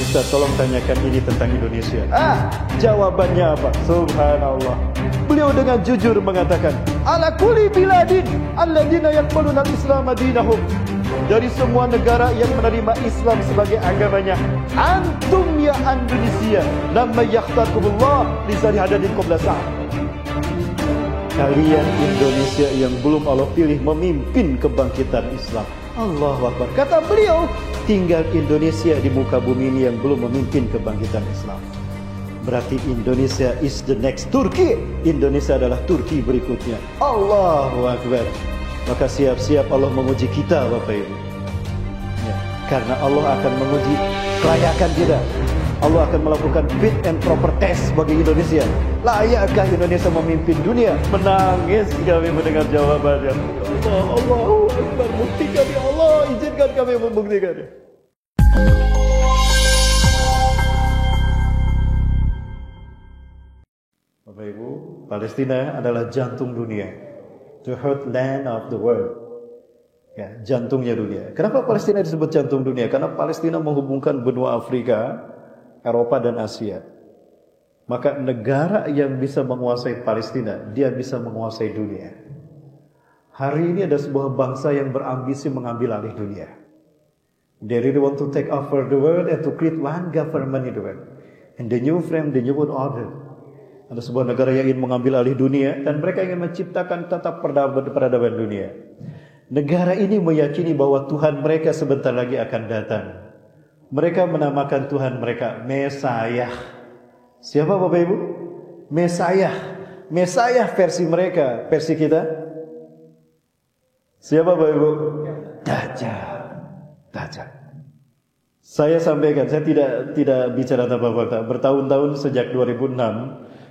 Ustaz, tolong tanyakan ini tentang Indonesia. Jawabannya apa? Subhanallah. Beliau dengan jujur mengatakan, ala kulli biladin alladzina yaqbaluna al-islam dinahum. Dari semua negara yang menerima Islam sebagai agamanya, antum ya Indonesia lamma yakhtarkumullah li hadadin qabla sa'ah. Kalian Indonesia yang belum Allah pilih memimpin kebangkitan Islam. Allahu Akbar. Kata beliau, tinggal Indonesia di muka bumi ini yang belum memimpin kebangkitan Islam. Berarti Indonesia is the next Turki. Indonesia adalah Turki berikutnya. Allahu Akbar. Maka siap-siap Allah menguji kita, Bapak Ibu. Ya, karena Allah akan menguji kelayakan kita. Allah akan melakukan fit and proper test bagi Indonesia. Layakkah Indonesia memimpin dunia? Menangis kami mendengar jawabannya. Allah, Allahu Akbar. Buktikan ya Allah. Izinkan kami membuktikannya. Bapak Ibu, Palestina adalah jantung dunia. The heartland of the world. Ya, jantungnya dunia. Kenapa Palestina disebut jantung dunia? Karena Palestina menghubungkan benua Afrika, Eropa dan Asia. Maka negara yang bisa menguasai Palestina, dia bisa menguasai dunia. Hari ini ada sebuah bangsa yang berambisi mengambil alih dunia. They really want to take over the world and to create one government in the world. And the new frame, the new world order. Ada sebuah negara yang ingin mengambil alih dunia dan mereka ingin menciptakan tata peradaban dunia. Negara ini meyakini bahwa Tuhan mereka sebentar lagi akan datang. Mereka menamakan Tuhan mereka Mesayah. Siapa Bapak Ibu? Mesayah. Mesayah versi mereka, versi kita. Siapa Bapak Ibu? Dajjal. Dajjal. Saya sampaikan, saya tidak bicara tanpa fakta. Bertahun-tahun sejak 2006,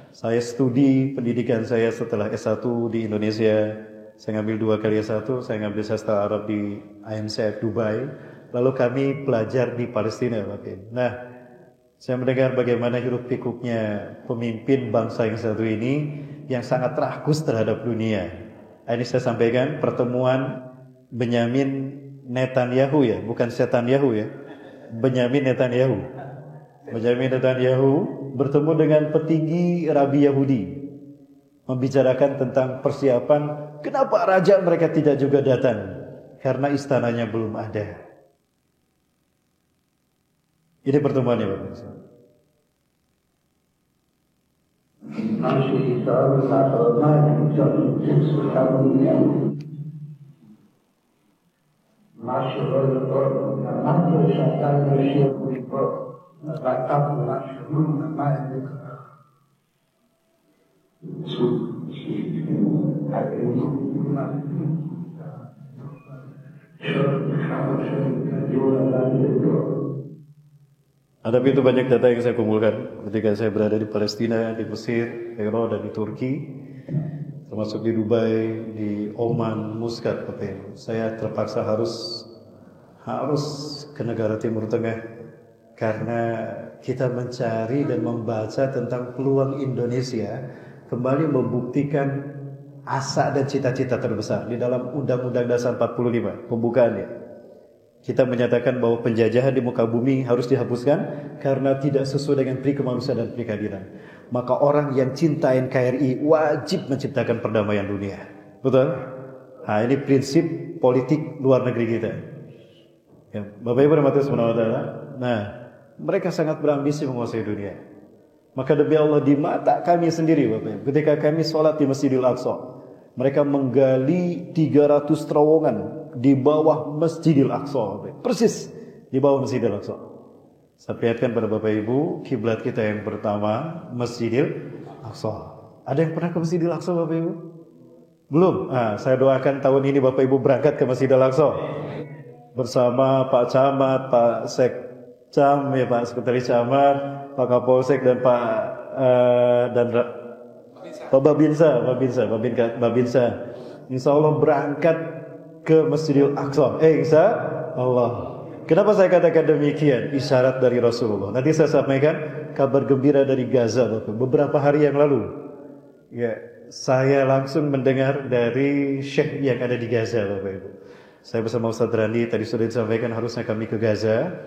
saya studi pendidikan saya setelah S1 di Indonesia. Saya ngambil 2 kali S1, saya ngambil sastra Arab di IMCF Dubai. Lalu kami belajar di Palestina, Bapak. Nah, saya mendengar bagaimana hiruk pikuknya pemimpin bangsa yang satu ini yang sangat rakus terhadap dunia. Ini saya sampaikan pertemuan Benyamin Netanyahu ya, bukan setan Yahu ya. Benyamin Netanyahu. Benyamin Netanyahu bertemu dengan petinggi Rabi Yahudi. Membicarakan tentang persiapan kenapa raja mereka tidak juga datang. Karena istananya belum ada. Ini pertemuannya Bapak. Ada begitu banyak data yang saya kumpulkan ketika saya berada di Palestina, di Mesir, Kairo dan di Turki, termasuk di Dubai, di Oman, Muscat. Saya terpaksa harus ke negara Timur Tengah karena kita mencari dan membaca tentang peluang Indonesia kembali membuktikan asa dan cita-cita terbesar di dalam Undang-Undang Dasar 45 pembukaannya. Kita menyatakan bahwa penjajahan di muka bumi harus dihapuskan karena tidak sesuai dengan pri kemanusiaan dan pri keadilan. Maka orang yang cinta NKRI wajib menciptakan perdamaian dunia. Betul? Nah, ini prinsip politik luar negeri kita. Ya, Bapak Ibu rahmati subhanahu wa ta'ala. Nah, mereka sangat berambisi menguasai dunia. Maka demi Allah di mata kami sendiri Bapak Ibu, ketika kami sholat di Masjidil Aqsa, mereka menggali 300 terowongan di bawah Masjidil Aqsa, persis di bawah Masjidil Aqsa. Saya perlihatkan pada Bapak Ibu, kiblat kita yang pertama Masjidil Aqsa. Ada yang pernah ke Masjidil Aqsa Bapak Ibu? Belum? Saya doakan tahun ini Bapak Ibu berangkat ke Masjidil Aqsa bersama Pak Camat, Pak Sekcam, ya Pak Sekretaris Camat, Pak Kapolsek dan Pak Babinsa. Insya Allah berangkat ke Masjidil Aqsa. Insya Allah. Kenapa saya katakan demikian? Isyarat dari Rasulullah. Nanti saya sampaikan kabar gembira dari Gaza Bapak. Beberapa hari yang lalu, ya, saya langsung mendengar dari Syekh yang ada di Gaza Bapak Ibu. Saya bersama Ustaz Randi tadi sudah disampaikan harusnya kami ke Gaza.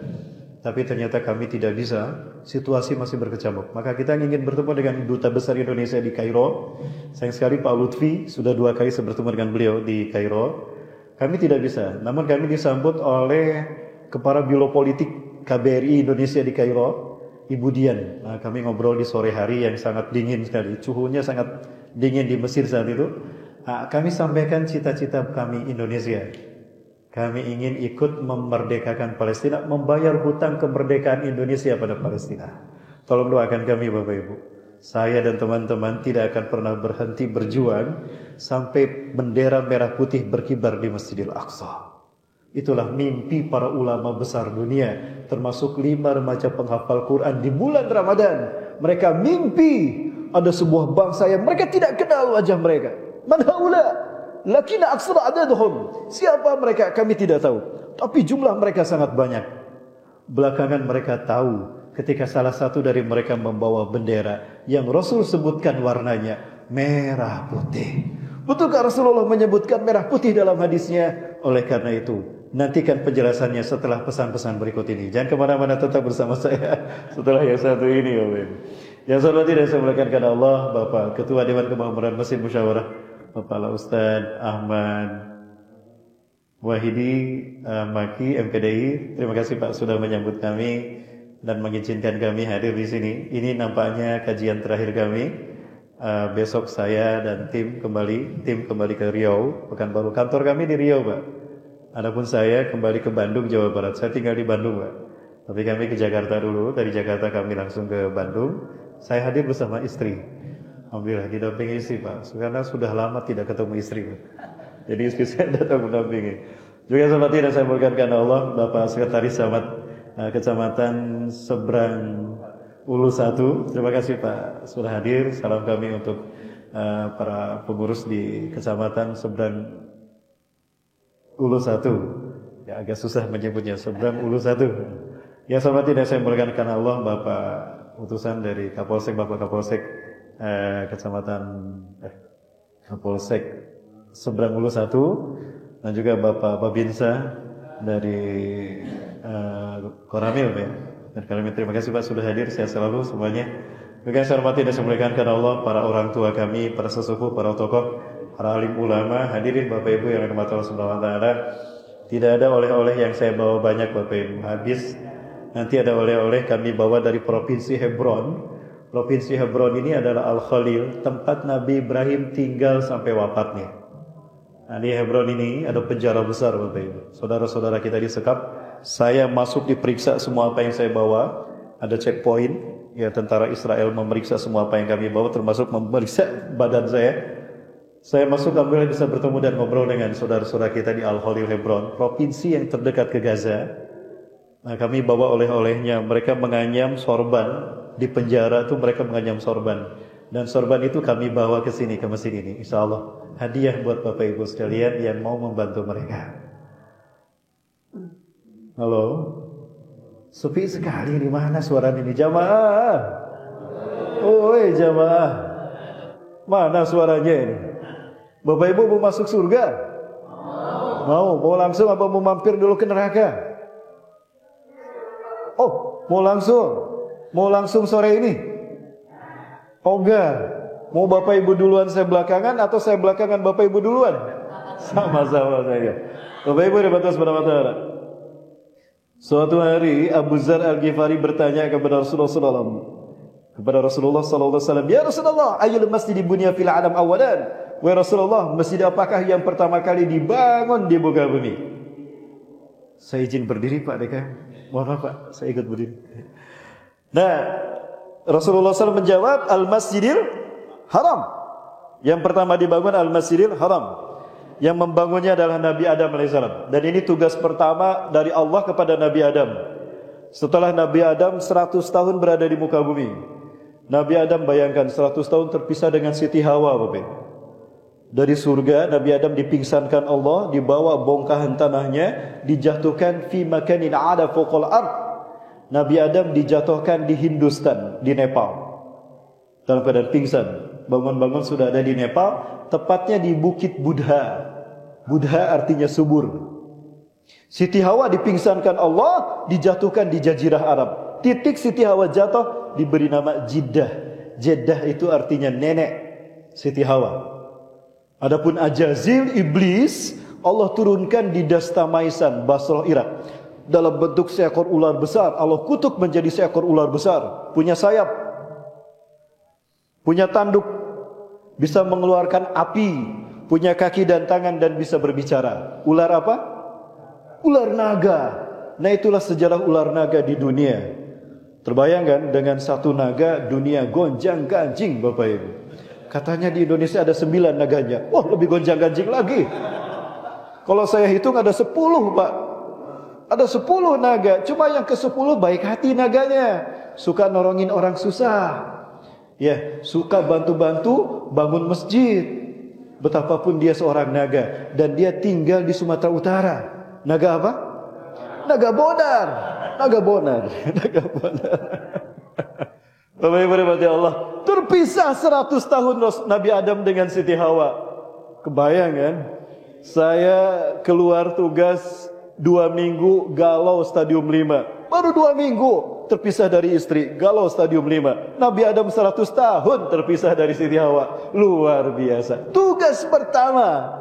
tapi ternyata kami tidak bisa, situasi masih berkecamuk. Maka kita ingin bertemu dengan Duta Besar Indonesia di Kairo. Sayang sekali Pak Lutfi sudah 2 kali saya bertemu dengan beliau di Kairo. Kami tidak bisa, namun kami disambut oleh Kepala Biro Politik KBRI Indonesia di Kairo, Ibu Dian. Nah, kami ngobrol di sore hari yang sangat dingin sekali, suhunya sangat dingin di Mesir saat itu. Kami sampaikan cita-cita kami Indonesia. Kami ingin ikut memerdekakan Palestina, membayar hutang kemerdekaan Indonesia pada Palestina. Tolong doakan kami Bapak Ibu. Saya dan teman-teman tidak akan pernah berhenti berjuang sampai bendera merah putih berkibar di Masjidil Aqsa. Itulah mimpi para ulama besar dunia, termasuk 5 remaja penghafal Quran di bulan Ramadan. Mereka mimpi ada sebuah bangsa yang mereka tidak kenal wajah mereka. Man haula? Lakina aksara adaduhum. Siapa mereka? Kami tidak tahu. Tapi jumlah mereka sangat banyak. Belakangan mereka tahu ketika salah satu dari mereka membawa bendera yang Rasul sebutkan warnanya merah putih. Betulkah Rasulullah menyebutkan merah putih dalam hadisnya? Oleh karena itu, nantikan penjelasannya setelah pesan-pesan berikut ini. Jangan kemana-mana, tetap bersama saya setelah yang satu ini. Yang saya hormati dan saya muliakan karena Allah, Bapak Ketua Dewan Kemakmuran Masjid Musyawarah Bapak Ustaz Ahmad Wahidi Maki MPDI. Terima kasih Pak sudah menyambut kami dan mengizinkan kami hadir di sini. Ini nampaknya kajian terakhir kami. Besok saya dan tim kembali ke Riau, Pekanbaru. Kantor kami di Riau, Pak. Adapun saya kembali ke Bandung, Jawa Barat. Saya tinggal di Bandung, Pak. Tapi kami ke Jakarta dulu. Dari Jakarta kami langsung ke Bandung. Saya hadir bersama istri. Alhamdulillah didampingi istri Pak, karena sudah lama tidak ketemu istri Pak. Jadi istri saya datang mendampingi. Juga selamat dan saya muliakan karena Allah, Bapak Sekretaris Camat Kecamatan Seberang Ulu 1. Terima kasih Pak sudah hadir. Salam kami untuk para pengurus di Kecamatan Seberang Ulu 1. Ya agak susah menyebutnya, Seberang Ulu 1. Ya selamat dan saya muliakan karena Allah, Bapak utusan dari Kapolsek, Bapak Kapolsek Kecamatan Kapolsek Seberang Ulu 1, dan juga Bapak Babinsa dari Koramil ya. Dan kami terima kasih Pak sudah hadir, sehat selalu semuanya. Juga saya hormati dan saya muliakan karena Allah, para orang tua kami, para sesepuh, para tokoh, para alim ulama, hadirin Bapak Ibu yang dirahmati Allah Subhanahu wa taala. Tidak ada oleh-oleh yang saya bawa banyak Bapak Ibu, habis. Nanti ada oleh-oleh kami bawa dari Provinsi Hebron. Provinsi Hebron ini adalah Al-Khalil, tempat Nabi Ibrahim tinggal sampai wafatnya. Nah, di Hebron ini ada penjara besar Bapak Ibu. Saudara-saudara kita disekap. Saya masuk diperiksa semua apa yang saya bawa. Ada checkpoint, ya tentara Israel memeriksa semua apa yang kami bawa, termasuk memeriksa badan saya. Saya masuk alhamdulillah bisa bertemu dan ngobrol dengan saudara-saudara kita di Al-Khalil Hebron, provinsi yang terdekat ke Gaza. Nah, kami bawa oleh-olehnya. Mereka menganyam sorban. Di penjara itu mereka menganyam sorban. Dan sorban itu kami bawa ke sini, ke masjid ini. Insya Allah hadiah buat Bapak Ibu sekalian yang mau membantu mereka. Halo? Sepi sekali, di mana suara ini? Jamaah. Oi jamaah. Mana suaranya ini? Bapak Ibu mau masuk surga? Mau langsung apa mau mampir dulu ke neraka? Oh, mau langsung? Mau langsung sore ini? Oh enggak. Mau Bapak Ibu duluan saya belakangan atau saya belakangan Bapak Ibu duluan? Sama-sama saya. Bapak Ibu dirahmati Allah Subhanahu wa taala. Suatu hari Abu Dzar Al-Ghifari bertanya kepada Rasulullah sallallahu alaihi wasallam, "Ya Rasulullah, ayyul masjid bunya fil alam awalan?" Wahai Rasulullah, masjid apakah yang pertama kali dibangun di muka bumi? Saya izin berdiri Pak Deka. Mohon maaf Pak, saya ikut berdiri. Nah, Rasulullah SAW menjawab, Al-Masjidil Haram. Yang pertama dibangun Al-Masjidil Haram. Yang membangunnya adalah Nabi Adam AS. Dan ini tugas pertama dari Allah kepada Nabi Adam. Setelah Nabi Adam 100 tahun berada di muka bumi. Nabi Adam bayangkan 100 tahun terpisah dengan Siti Hawa Bapak. Dari surga Nabi Adam dipingsankan Allah, dibawa bongkahan tanahnya, dijatuhkan fi makanin ada fawqal ard. Nabi Adam dijatuhkan di Hindustan, di Nepal. Dalam keadaan pingsan. Bangun-bangun sudah ada di Nepal, tepatnya di Bukit Buddha. Buddha artinya subur. Siti Hawa dipingsankan Allah, dijatuhkan di Jazirah Arab. Titik Siti Hawa jatuh diberi nama Jeddah. Jeddah itu artinya nenek Siti Hawa. Adapun Ajazil, iblis, Allah turunkan di Dastamaisan, Basrah, Irak. Dalam bentuk seekor ular besar. Allah kutuk menjadi seekor ular besar. Punya sayap, punya tanduk, bisa mengeluarkan api, punya kaki dan tangan dan bisa berbicara. Ular apa? Ular naga. Nah, itulah sejarah ular naga di dunia. Terbayangkan dengan satu naga dunia gonjang ganjing, Bapak Ibu. Katanya di Indonesia ada 9 naganya. Wah, lebih gonjang ganjing lagi. Kalau saya hitung ada 10, Pak. Ada 10 naga. Cuma yang ke-10 baik hati naganya. Suka nolongin orang susah. Ya, suka bantu-bantu bangun masjid. Betapapun dia seorang naga. Dan dia tinggal di Sumatera Utara. Naga apa? Naga Bonar. Naga Bonar. Naga Bonar. Bapak Ibu rahmati Allah. Terpisah 100 tahun Nabi Adam dengan Siti Hawa. Kebayang kan? Saya keluar tugas 2 minggu galau stadium 5. Baru 2 minggu terpisah dari istri, galau stadium 5. Nabi Adam 100 tahun terpisah dari Siti Hawa. Luar biasa. Tugas pertama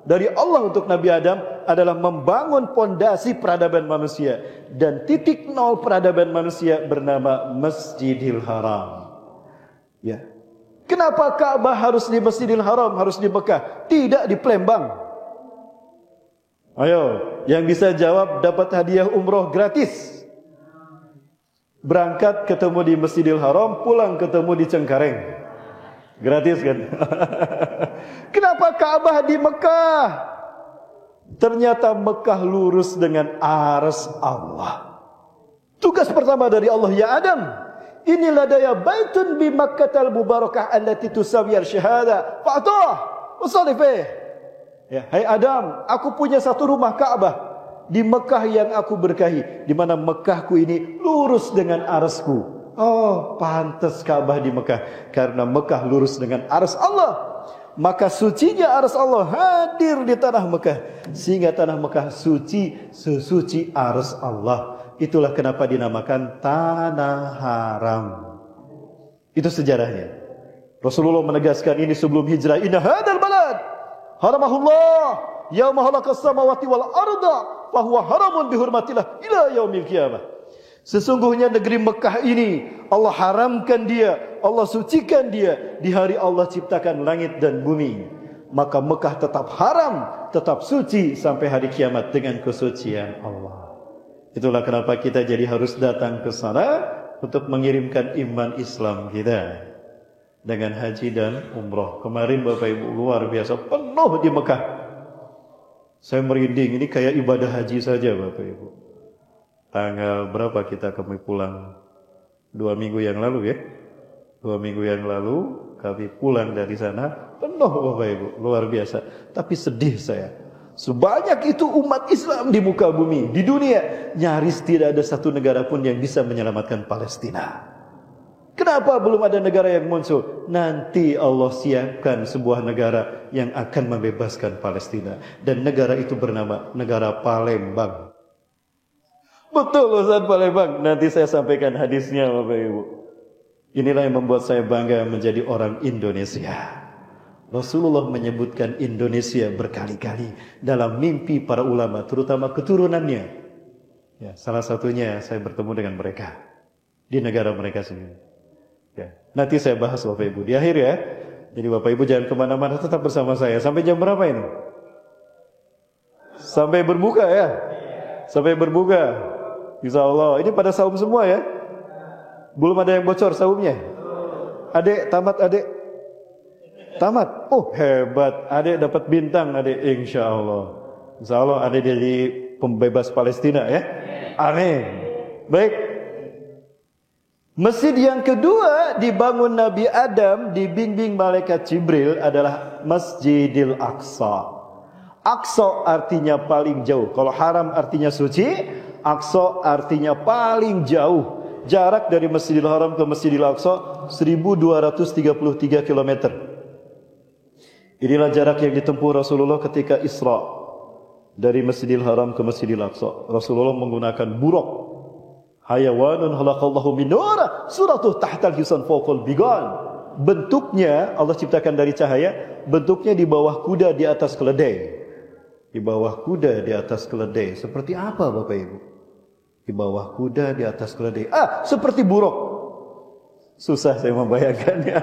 dari Allah untuk Nabi Adam adalah membangun pondasi peradaban manusia. Dan titik nol peradaban manusia bernama Masjidil Haram. Ya. Kenapa Ka'bah harus di Masjidil Haram, harus di Mekah, tidak di Palembang? Ayo, yang bisa jawab dapat hadiah umroh gratis. Berangkat ketemu di Masjidil Haram, pulang ketemu di Cengkareng. Gratis kan? Kenapa Ka'bah di Mekah? Ternyata Mekah lurus dengan arsy Allah. Tugas pertama dari Allah, ya Adam, inilah daya baitun bi Makkatal mubarakah allati tusawi syahada. Fa'tuh usalli fihi. Ya, hai Adam, aku punya satu rumah Ka'bah di Mekah yang aku berkahi, di mana Mekahku ini lurus dengan arsy-Ku. Oh, pantas Ka'bah di Mekah karena Mekah lurus dengan arsy Allah. Maka sucinya arsy Allah hadir di tanah Mekah, sehingga tanah Mekah suci sesuci arsy Allah. Itulah kenapa dinamakan tanah haram. Itu sejarahnya. Rasulullah menegaskan ini sebelum hijrah. Inna hadzal balad haramahullah yauma khalaqas samawati wal arda fahuwa haramun bihurmatillah ila yaumil qiyamah. Sesungguhnya negeri Mekah ini Allah haramkan dia, Allah sucikan dia di hari Allah ciptakan langit dan bumi. Maka Mekah tetap haram, tetap suci sampai hari kiamat dengan kesucian Allah. Itulah kenapa kita jadi harus datang ke sana untuk mengirimkan iman Islam kita dengan haji dan umroh. Kemarin Bapak Ibu luar biasa penuh di Mekah. Saya merinding, ini kayak ibadah haji saja Bapak Ibu. Tanggal berapa kita kami pulang? 2 minggu yang lalu ya. 2 minggu yang lalu kami pulang dari sana, penuh Bapak Ibu, luar biasa. Tapi sedih saya. Sebanyak itu umat Islam di muka bumi, di dunia, nyaris tidak ada satu negara pun yang bisa menyelamatkan Palestina. Kenapa belum ada negara yang muncul? Nanti Allah siapkan sebuah negara yang akan membebaskan Palestina. Dan negara itu bernama negara Palembang. Betul Ustaz, Palembang. Nanti saya sampaikan hadisnya Bapak Ibu. Inilah yang membuat saya bangga menjadi orang Indonesia. Rasulullah menyebutkan Indonesia berkali-kali dalam mimpi para ulama, terutama keturunannya. Ya, salah satunya saya bertemu dengan mereka di negara mereka sendiri. Ya, nanti saya bahas Bapak Ibu di akhir ya. Jadi Bapak Ibu jangan kemana-mana, tetap bersama saya. Sampai jam berapa ini? Sampai berbuka ya. Sampai berbuka. Insya Allah. Ini pada saum semua ya. Belum ada yang bocor saumnya. Adek tamat adek. Tamat. Oh hebat. Adek dapat bintang adek. Insya Allah. Insya Allah adek jadi pembebas Palestina ya. Amin. Baik. Masjid yang kedua dibangun Nabi Adam, dibimbing malaikat Jibril adalah Masjidil Aqsa. Aqsa artinya paling jauh. Kalau haram artinya suci, Aqsa artinya paling jauh. Jarak dari Masjidil Haram ke Masjidil Aqsa 1233 km. Inilah jarak yang ditempuh Rasulullah ketika Isra. dari Masjidil Haram ke Masjidil Aqsa. Rasulullah menggunakan buraq. Hayawanun khalaqallahu min nur, suratuh tahtal hisan fawqal bigan. Bentuknya Allah ciptakan dari cahaya, bentuknya di bawah kuda di atas keledai. Di bawah kuda di atas keledai. Seperti apa Bapak Ibu? Di bawah kuda di atas keledai. Seperti buraq. Susah saya membayangkannya.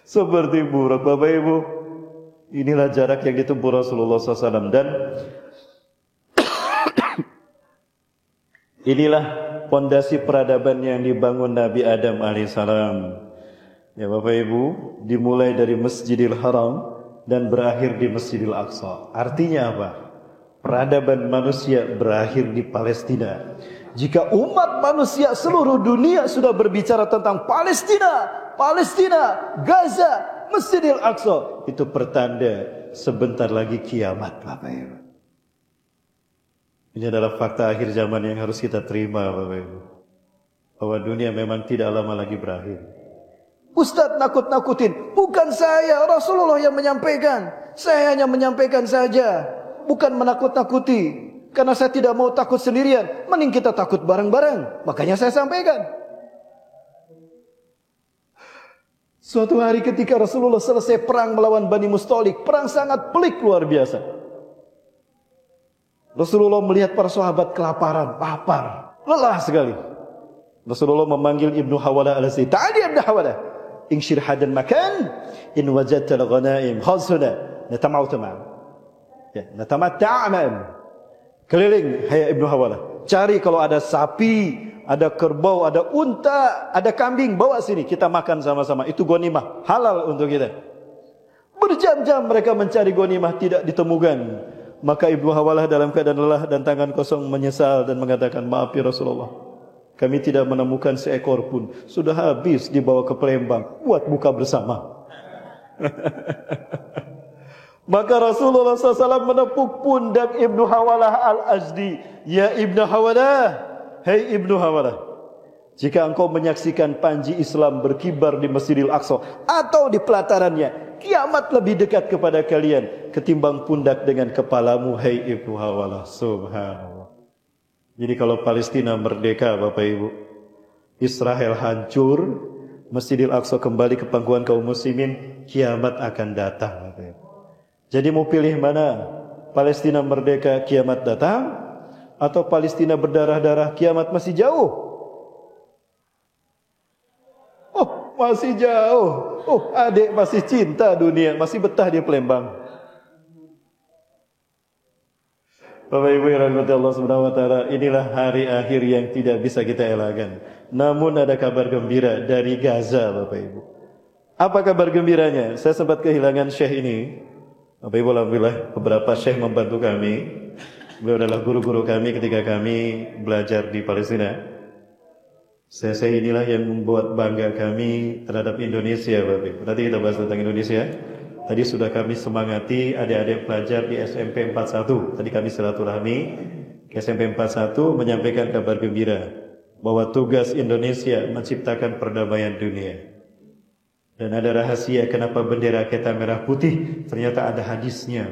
Seperti buraq Bapak Ibu. Inilah jarak yang ditempuh Rasulullah SAW. Dan inilah pondasi peradaban yang dibangun Nabi Adam alaihissalam. Ya Bapak Ibu, dimulai dari Masjidil Haram dan berakhir di Masjidil Aqsa. Artinya apa? Peradaban manusia berakhir di Palestina. Jika umat manusia seluruh dunia sudah berbicara tentang Palestina, Gaza, Masjidil Aqsa, itu pertanda sebentar lagi kiamat Bapak Ibu. Ini adalah fakta akhir zaman yang harus kita terima Bapak Ibu. Bahwa dunia memang tidak lama lagi berakhir. Ustaz nakut-nakutin. Bukan saya, Rasulullah yang menyampaikan. Saya hanya menyampaikan saja, bukan menakut-nakuti. Karena saya tidak mau takut sendirian. Mending kita takut bareng-bareng. Makanya saya sampaikan. Suatu hari ketika Rasulullah selesai perang melawan Bani Mustalik, perang sangat pelik luar biasa. Rasulullah melihat para sahabat kelaparan, lapar, lelah sekali. Rasulullah memanggil Ibnu Hawalah al-Asadi. "Ta'ali Ibnu Hawalah, inshir hadan makan, in wajadta al-ghanaim khazuna, natama'u tamam." Ya, natamatta'am. Keliling, hai Ibnu Hawalah. Cari kalau ada sapi, ada kerbau, ada unta, ada kambing, bawa sini, kita makan sama-sama. Itu ghanimah, halal untuk kita. Berjam-jam mereka mencari ghanimah, tidak ditemukan. Maka Ibnu Hawalah dalam keadaan lelah dan tangan kosong menyesal dan mengatakan, "Maaf ya Rasulullah, kami tidak menemukan seekor pun. Sudah habis dibawa ke Palembang buat buka bersama." Maka Rasulullah SAW menepuk pundak Ibnu Hawalah al-Azdi. "Ya Ibnu Hawalah, hei Ibnu Hawalah, jika engkau menyaksikan panji Islam berkibar di Masjidil Aqsa atau di pelatarannya, kiamat lebih dekat kepada kalian ketimbang pundak dengan kepalamu, hei Ibnu Hawalah." Subhanallah. Jadi kalau Palestina merdeka Bapak Ibu, Israel hancur, Masjidil Aqsa kembali ke pangkuan kaum muslimin, kiamat akan datang Bapak Ibu. Jadi mau pilih mana? Palestina merdeka, kiamat datang, atau Palestina berdarah-darah, kiamat masih jauh? Oh, masih jauh. Oh, adik masih cinta dunia, masih betah di Palembang. Bapak Ibu yang dirahmati Allah Subhanahu wa taala, inilah hari akhir yang tidak bisa kita elakkan. Namun ada kabar gembira dari Gaza Bapak Ibu. Apa kabar gembiranya? Saya sempat kehilangan syekh ini. Bapak Ibu, alhamdulillah beberapa syekh membantu kami. Beliau adalah guru-guru kami ketika kami belajar di Palestina. Syekh inilah yang membuat bangga kami terhadap Indonesia Bapak Ibu. Nanti kita bahas tentang Indonesia. Tadi sudah kami semangati adik-adik pelajar di SMP 41. Tadi kami silaturahmi ke SMP 41 menyampaikan kabar gembira bahwa tugas Indonesia menciptakan perdamaian dunia. Dan ada rahasia kenapa bendera kita merah putih, ternyata ada hadisnya.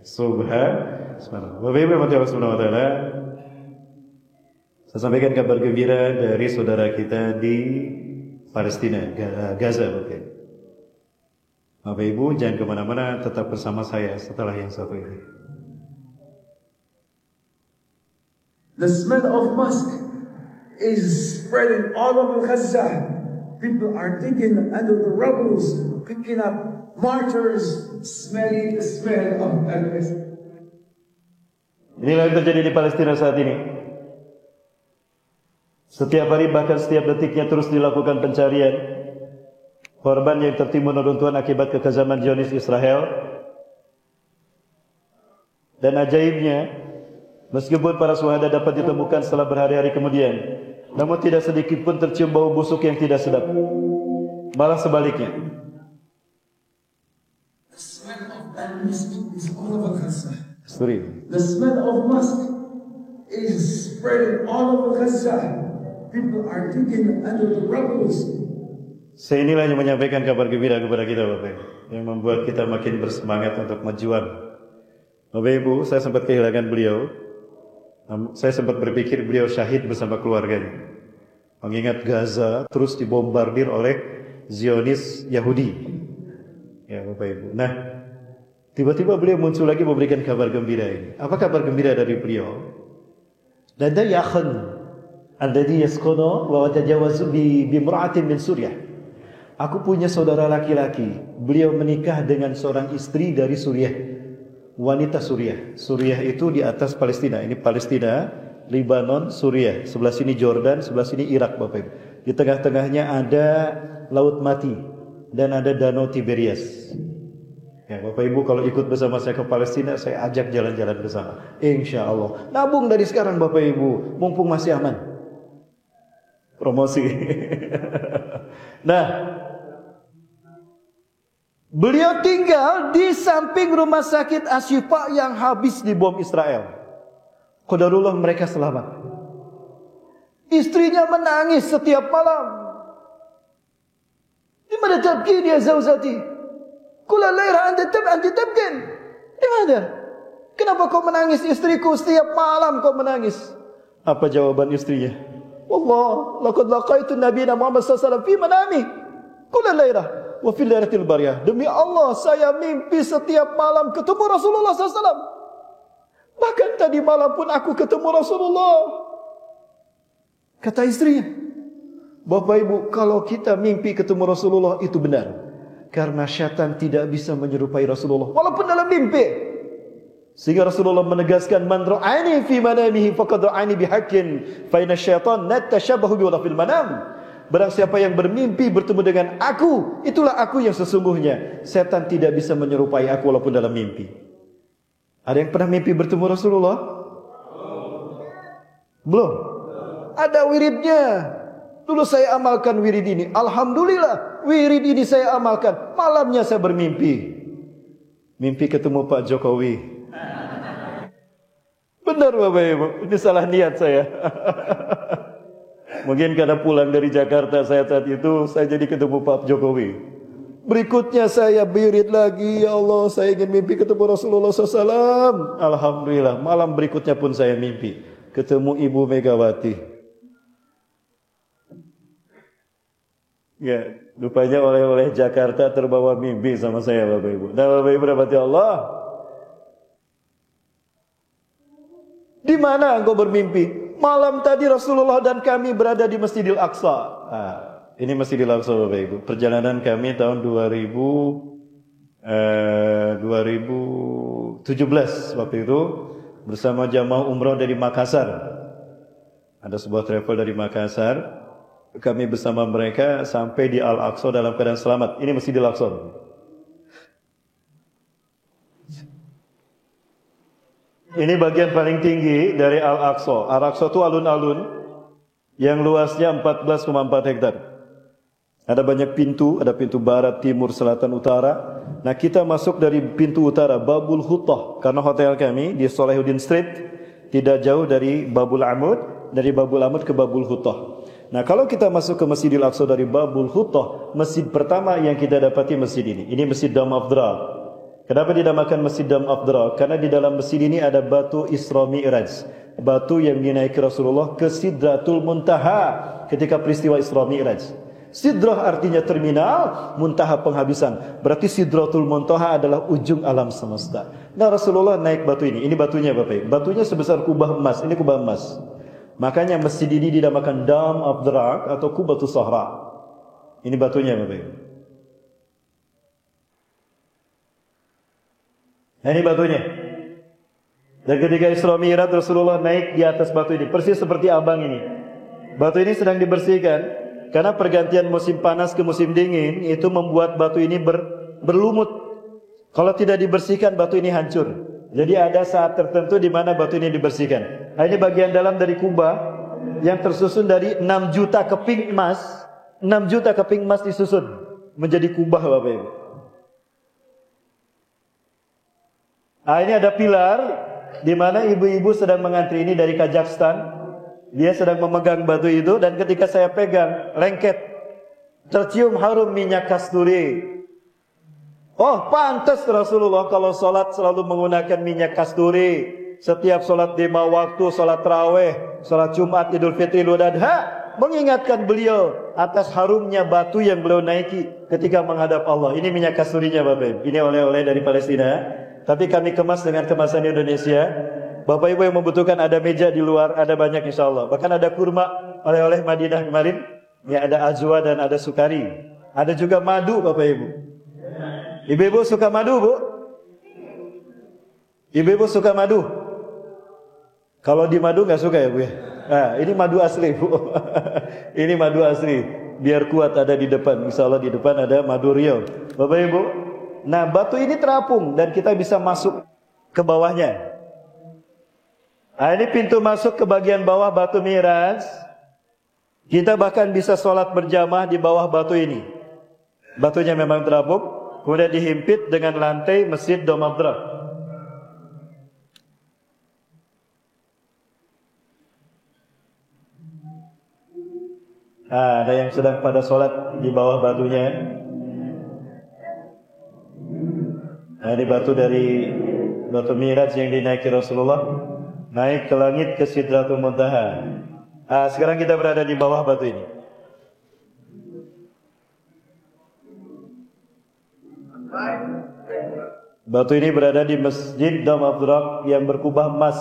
Subhanallah. Bapak Ibu yang Subhanahu wa taala, saya sampaikan kabar gembira dari saudara kita di Palestina, Gaza Bapak Ibu. Bapak Ibu jangan kemana-mana, tetap bersama saya setelah yang satu ini. The smell of musk is spreading all over Gaza. People are digging under the rubble, picking up martyrs, smelling the smell of Gaza. Inilah yang terjadi di Palestina saat ini. Setiap hari bahkan setiap detiknya terus dilakukan pencarian korban yang tertimbun reruntuhan akibat kekejaman Zionis Israel. Dan ajaibnya, meskipun para syuhada dapat ditemukan setelah berhari-hari kemudian, namun tidak sedikit pun tercium bau busuk yang tidak sedap. Malah sebaliknya. The smell of musk is all over Gaza. Sorry. The smell of musk is spreading all over Gaza. People are digging under the rubble. Saya inilah yang menyampaikan kabar gembira kepada kita Bapak, yang membuat kita makin bersemangat untuk berjuang Bapak Ibu, saya sempat kehilangan beliau. Saya sempat berpikir beliau syahid bersama keluarganya. Mengingat Gaza terus dibombardir oleh Zionis Yahudi. Ya Bapak Ibu. Nah, tiba-tiba beliau muncul lagi memberikan kabar gembira ini. Apa kabar gembira dari beliau? Ladai akhan alladhi yaskunu wa tajawazu bi imra'atin min Suriah. Aku punya saudara laki-laki. Beliau menikah dengan seorang istri dari Suriah. Wanita Suriah. Suriah itu di atas Palestina. Ini Palestina, Lebanon, Suriah. Sebelah sini Jordan, sebelah sini Irak, Bapak Ibu. Di tengah-tengahnya ada Laut Mati dan ada Danau Tiberias. Ya, Bapak Ibu kalau ikut bersama saya ke Palestina, saya ajak jalan-jalan bersama. Insya Allah. Nabung dari sekarang Bapak Ibu, mumpung masih aman. Promosi. Nah, beliau tinggal di samping rumah sakit Asyifa yang habis dibom Israel. Qadarullah mereka selamat. Istrinya menangis setiap malam. Dimana tabkin ya zawzati? Kula laira anda tabkin. Dimana? Kenapa kau menangis istriku? Setiap malam kau menangis. Apa jawaban istrinya? Wallah, laqad laqaitu nabiyana Muhammad sallallahu alaihi wasallam fi manami. Kula laira wa fil lailatil bariyah. Demi Allah, saya mimpi setiap malam ketemu Rasulullah sallallahu alaihi wasallam. Bahkan tadi malam pun aku ketemu Rasulullah. Kata istrinya, Bapak Ibu, kalau kita mimpi ketemu Rasulullah itu benar. Karena syaitan tidak bisa menyerupai Rasulullah walaupun dalam mimpi. Sehingga Rasulullah menegaskan, man ra'ani fi manamihi faqad ra'ani bihaqqin fa inna syaitan natashabahu bi fil manam. Barang siapa yang bermimpi bertemu dengan aku, itulah aku yang sesungguhnya. Setan tidak bisa menyerupai aku walaupun dalam mimpi. Ada yang pernah mimpi bertemu Rasulullah? Belum. Ada wiridnya. Dulu saya amalkan wirid ini. Alhamdulillah, wirid ini saya amalkan. Malamnya saya bermimpi. Mimpi ketemu Pak Jokowi. Benar Bapak Ibu, ini salah niat saya. Mungkin karena pulang dari Jakarta saya saat itu, saya jadi ketemu Pak Jokowi. Berikutnya saya wirid lagi, ya Allah saya ingin mimpi ketemu Rasulullah SAW. Alhamdulillah, malam berikutnya pun saya mimpi ketemu Ibu Megawati. Ya, rupanya oleh Jakarta terbawa mimpi sama saya Bapak Ibu. Nah Bapak Ibu rahmati Allah. Di mana engkau bermimpi? Malam tadi Rasulullah dan kami berada di Masjidil Aqsa. Nah, ini Masjidil Aqsa Bapak Ibu. Perjalanan kami tahun 2017 waktu itu bersama jamaah umrah dari Makassar. Ada sebuah travel dari Makassar. Kami bersama mereka sampai di Al-Aqsa dalam keadaan selamat. Ini Masjidil Aqsa. Ini bagian paling tinggi dari Al-Aqsa. Al-Aqsa itu alun-alun yang luasnya 14,4 hektar. Ada banyak pintu, ada pintu barat, timur, selatan, utara. Nah kita masuk dari pintu utara, Babul Huttah. Karena hotel kami di Salahuddin Street tidak jauh dari Babul Amud. Dari Babul Amud ke Babul Huttah. Nah kalau kita masuk ke Masjidil Aqsa dari Babul Huttah, masjid pertama yang kita dapati masjid ini. Ini Masjid Dam Afdra. Kenapa dinamakan Masjid Dam Afdra? Karena di dalam masjid ini ada batu Isra Mi'raj. Batu yang dinaiki Rasulullah ke Sidratul Muntaha ketika peristiwa Isra Mi'raj. Sidrah artinya terminal, muntaha penghabisan. Berarti Sidratul Muntaha adalah ujung alam semesta. Nah Rasulullah naik batu ini. Ini batunya Bapak. Batunya sebesar kubah emas. Ini kubah emas. Makanya masjid ini dinamakan Dam Afdra atau Kubatus Sahra. Ini batunya Bapak. Nah ini batunya. Dan ketika Isra Mi'raj Rasulullah naik di atas batu ini. Persis seperti abang ini. Batu ini sedang dibersihkan. Karena pergantian musim panas ke musim dingin. Itu membuat batu ini berlumut. Kalau tidak dibersihkan batu ini hancur. Jadi ada saat tertentu di mana batu ini dibersihkan. Nah, ini bagian dalam dari kubah yang tersusun dari 6 juta keping emas. 6 juta keping emas disusun menjadi kubah Bapak Ibu. Nah, ini ada pilar di mana ibu-ibu sedang mengantri ini dari Kazakhstan. Dia sedang memegang batu itu dan ketika saya pegang lengket tercium harum minyak kasturi. Oh, pantas Rasulullah kalau sholat selalu menggunakan minyak kasturi. Setiap sholat 5 waktu, sholat tarawih, sholat Jumat, Idul Fitri, Idul Adha, mengingatkan beliau atas harumnya batu yang beliau naiki ketika menghadap Allah. Ini minyak kasturinya Bapak Ibu. Ini oleh-oleh dari Palestina, tapi kami kemas dengan kemasan Indonesia. Bapak Ibu yang membutuhkan ada meja di luar, ada banyak insya Allah. Bahkan ada kurma oleh-oleh Madinah kemarin. Ya, ada ajwa dan ada sukari. Ada juga madu Bapak Ibu. Ibu-ibu suka madu, Bu? Ibu-ibu suka madu? Kalau di madu nggak suka ya Bu ya? Nah, ini madu asli Bu. Ini madu asli. Biar kuat ada di depan. Insya Allah di depan ada madu Riau. Bapak Ibu. Nah, batu ini terapung dan kita bisa masuk ke bawahnya. Nah, ini pintu masuk ke bagian bawah batu Mi'raj. Kita bahkan bisa sholat berjamaah di bawah batu ini. Batunya memang terapung. Kemudian dihimpit dengan lantai Masjid Dom Abdurrah. Ada yang sedang pada sholat di bawah batunya. Ini batu dari batu Mi'raj yang dinaiki Rasulullah, naik ke langit ke Sidratul Muntaha. Sekarang kita berada di bawah batu ini. Batu ini berada di Masjid Dom Abdurrah yang berkubah emas.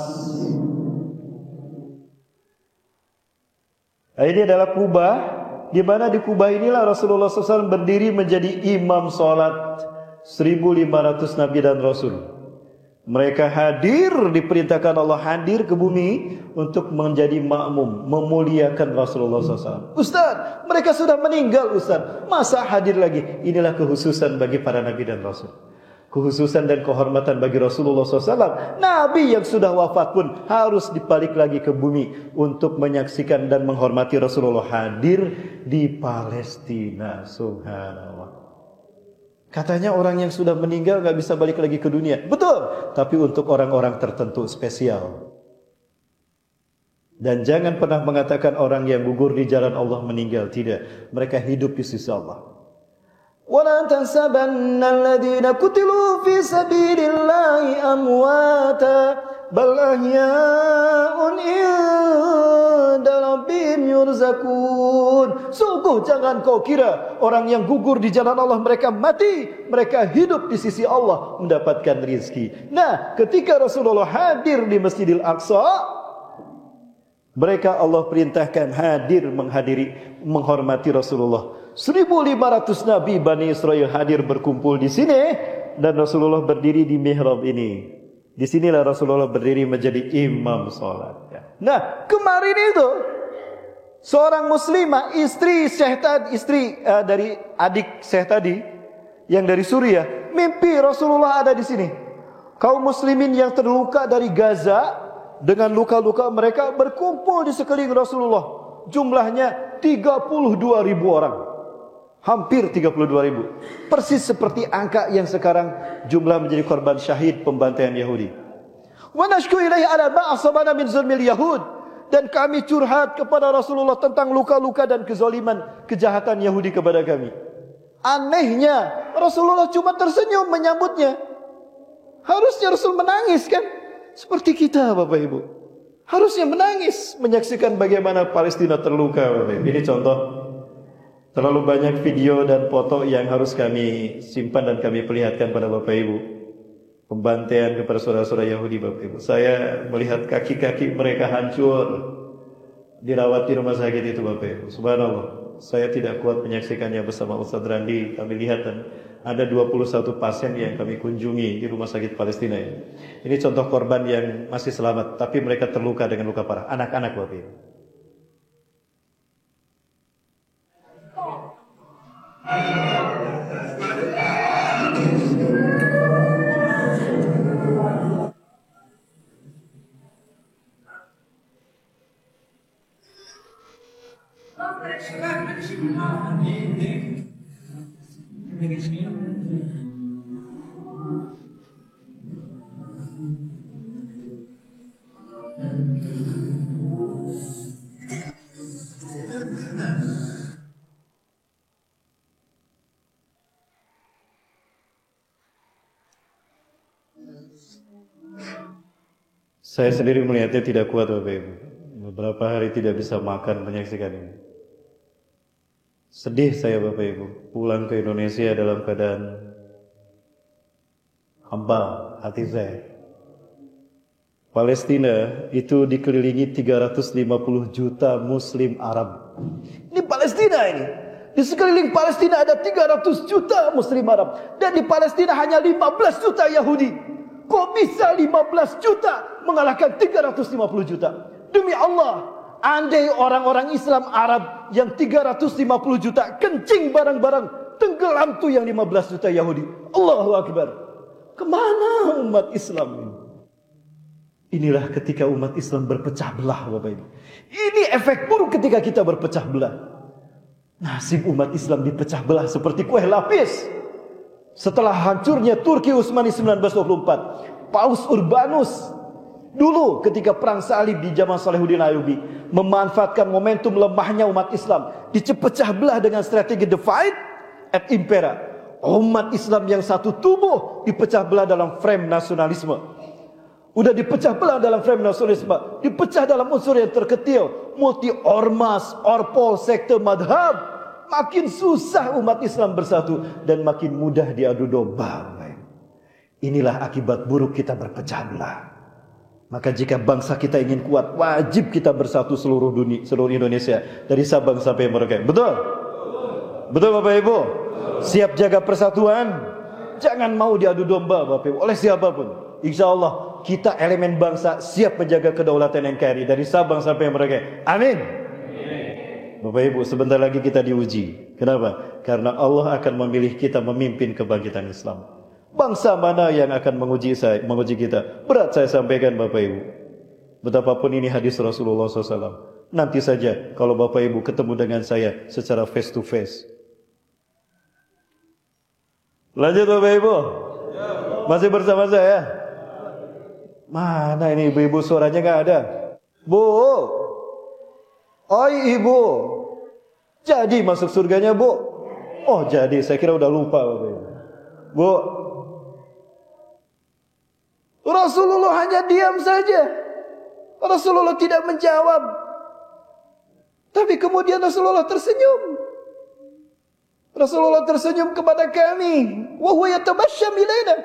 Ini adalah kubah, di mana di kubah inilah Rasulullah SAW berdiri menjadi imam sholat 1.500 Nabi dan Rasul. Mereka hadir, diperintahkan Allah hadir ke bumi untuk menjadi makmum, memuliakan Rasulullah SAW. Ustaz, mereka sudah meninggal Ustaz, masa hadir lagi? Inilah kekhususan bagi para Nabi dan Rasul. Kekhususan dan kehormatan bagi Rasulullah SAW. Nabi yang sudah wafat pun harus dibalik lagi ke bumi untuk menyaksikan dan menghormati Rasulullah hadir di Palestina. Subhanallah. Katanya orang yang sudah meninggal gak bisa balik lagi ke dunia. Betul. Tapi untuk orang-orang tertentu spesial. Dan jangan pernah mengatakan orang yang gugur di jalan Allah meninggal. Tidak. Mereka hidup di sisi Allah. وَلَا تَحْسَبَنَّ الَّذِينَ قُتِلُوا فِي سَبِيلِ اللَّهِ أَمْوَاتًا بَلْ أَحْيَاءٌ عِندَ رَبِّهِمْ يُرْزَقُونَ. Sungguh jangan kau kira orang yang gugur di jalan Allah mereka mati, mereka hidup di sisi Allah mendapatkan rizki. Nah, ketika Rasulullah hadir di Masjidil Aqsa, mereka Allah perintahkan hadir menghormati Rasulullah. 1.500 Nabi Bani Israel hadir berkumpul di sini dan Rasulullah berdiri di mihrab ini. Di sinilah Rasulullah berdiri menjadi imam salat. Nah, kemarin itu seorang muslimah, istri dari adik Syekh tadi yang dari Suriah, mimpi Rasulullah ada di sini. Kaum muslimin yang terluka dari Gaza dengan luka-luka mereka berkumpul di sekeliling Rasulullah. Jumlahnya 32.000 orang. Hampir 32.000. Persis seperti angka yang sekarang jumlah menjadi korban syahid pembantaian Yahudi. Wa nashku ilaihi ala ma asabana min zulmil yahud. Dan kami curhat kepada Rasulullah tentang luka-luka dan kezaliman, kejahatan Yahudi kepada kami. Anehnya Rasulullah cuma tersenyum menyambutnya. Harusnya Rasul menangis kan? Seperti kita Bapak Ibu. Harusnya menangis menyaksikan bagaimana Palestina terluka Bapak Ibu. Ini contoh. Terlalu banyak video dan foto yang harus kami simpan dan kami perlihatkan pada Bapak Ibu. Pembantaian kepada saudara-saudara Yahudi Bapak Ibu. Saya melihat kaki-kaki mereka hancur, dirawat di rumah sakit itu Bapak Ibu. Subhanallah. Saya tidak kuat menyaksikannya bersama Ustaz Randi. Kami lihat dan ada 21 pasien yang kami kunjungi di rumah sakit Palestina ini. Ini contoh korban yang masih selamat, tapi mereka terluka dengan luka parah. Anak-anak Bapak Ibu. Saya sendiri melihatnya tidak kuat Bapak Ibu. Beberapa hari tidak bisa makan menyaksikan ini. Sedih saya Bapak Ibu. Pulang ke Indonesia dalam keadaan hampa hati saya. Palestina itu dikelilingi 350 juta Muslim Arab. Ini Palestina ini. Di sekeliling Palestina ada 300 juta Muslim Arab. Dan di Palestina hanya 15 juta Yahudi. Kok bisa 15 juta mengalahkan 350 juta? Demi Allah, andai orang-orang Islam Arab yang 350 juta kencing barang-barang, tenggelam tuh yang 15 juta Yahudi. Allahu Akbar. Kemana umat Islam ini? Inilah ketika umat Islam berpecah belah Bapak Ibu. Ini efek buruk ketika kita berpecah belah. Nasib umat Islam dipecah belah seperti kue lapis. Setelah hancurnya Turki Utsmani 1924, Paus Urbanus dulu ketika perang salib di zaman Salahuddin Ayyubi memanfaatkan momentum lemahnya umat Islam, dipecah belah dengan strategi divide et impera. Umat Islam yang satu tubuh dipecah belah dalam frame nasionalisme. Udah dipecah belah dalam frame nasionalisme, dipecah dalam unsur yang terketil, multi ormas, orpol, sekte, madhab. Makin susah umat Islam bersatu dan makin mudah diadu domba. Inilah akibat buruk kita berpecah belah. Maka jika bangsa kita ingin kuat, wajib kita bersatu seluruh dunia, seluruh Indonesia, dari Sabang sampai Merauke. Betul? Betul Bapak Ibu? Siap jaga persatuan. Jangan mau diadu domba Bapak Ibu oleh siapapun. Insya Allah kita elemen bangsa siap menjaga kedaulatan NKRI dari Sabang sampai Merauke. Amin. Bapak Ibu, sebentar lagi kita diuji. Kenapa? Karena Allah akan memilih kita memimpin kebangkitan Islam. Bangsa mana yang akan menguji kita? Berat saya sampaikan Bapak Ibu. Betapapun ini hadis Rasulullah SAW. Nanti saja kalau Bapak Ibu ketemu dengan saya secara face to face. Lanjut Bapak Ibu. Masih bersama saya? Mana ini ibu-ibu suaranya gak ada? Bu. Oi ibu. Jadi masuk surganya Bu? Oh jadi, saya kira udah lupa Bapak Ibu. Bu. Rasulullah hanya diam saja. Rasulullah tidak menjawab. Tapi kemudian Rasulullah tersenyum. Rasulullah tersenyum kepada kami. Wa huwa yatabassam ilaina.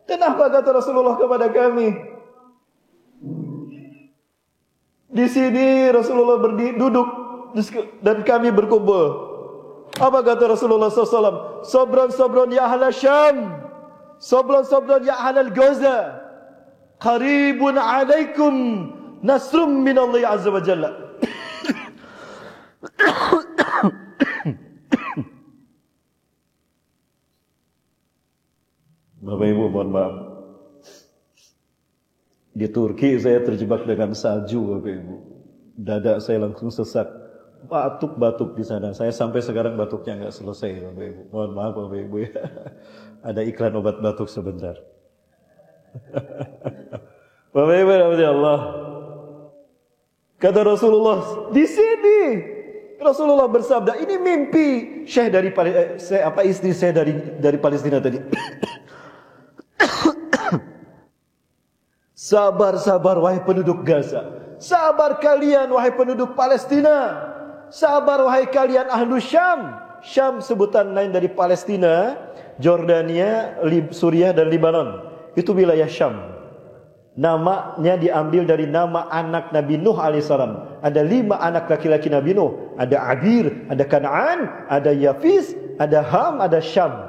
Dan apa kata Rasulullah kepada kami? Di sini Rasulullah duduk dan kami berkumpul. Apa kata Rasulullah SAW? Sabran ya ahla Syam. Sabran ya ahla Gaza. Qaribun alaikum nasrum minallahi azza wa jalla. Bapak Ibu mohon maaf. Di Turki saya terjebak dengan salju Bapak Ibu. Dada saya langsung sesak. Batuk-batuk di sana. Saya sampai sekarang batuknya enggak selesai Bapak Ibu. Mohon maaf Bapak Ibu ya. Ada iklan obat batuk sebentar. Bapak Ibu ya Allah. Kata Rasulullah di sini. Rasulullah bersabda, ini mimpi Syekh dari istri saya dari Palestina tadi. Sabar wahai penduduk Gaza. Sabar kalian wahai penduduk Palestina. Sabar wahai kalian ahlu Syam. Syam sebutan lain dari Palestina, Jordania, Suriah dan Lebanon. Itu wilayah Syam. Namanya diambil dari nama anak Nabi Nuh alaihissalam. Ada 5 anak laki-laki Nabi Nuh. Ada Abir, ada Kanaan, ada Yafis, ada Ham, ada Syam.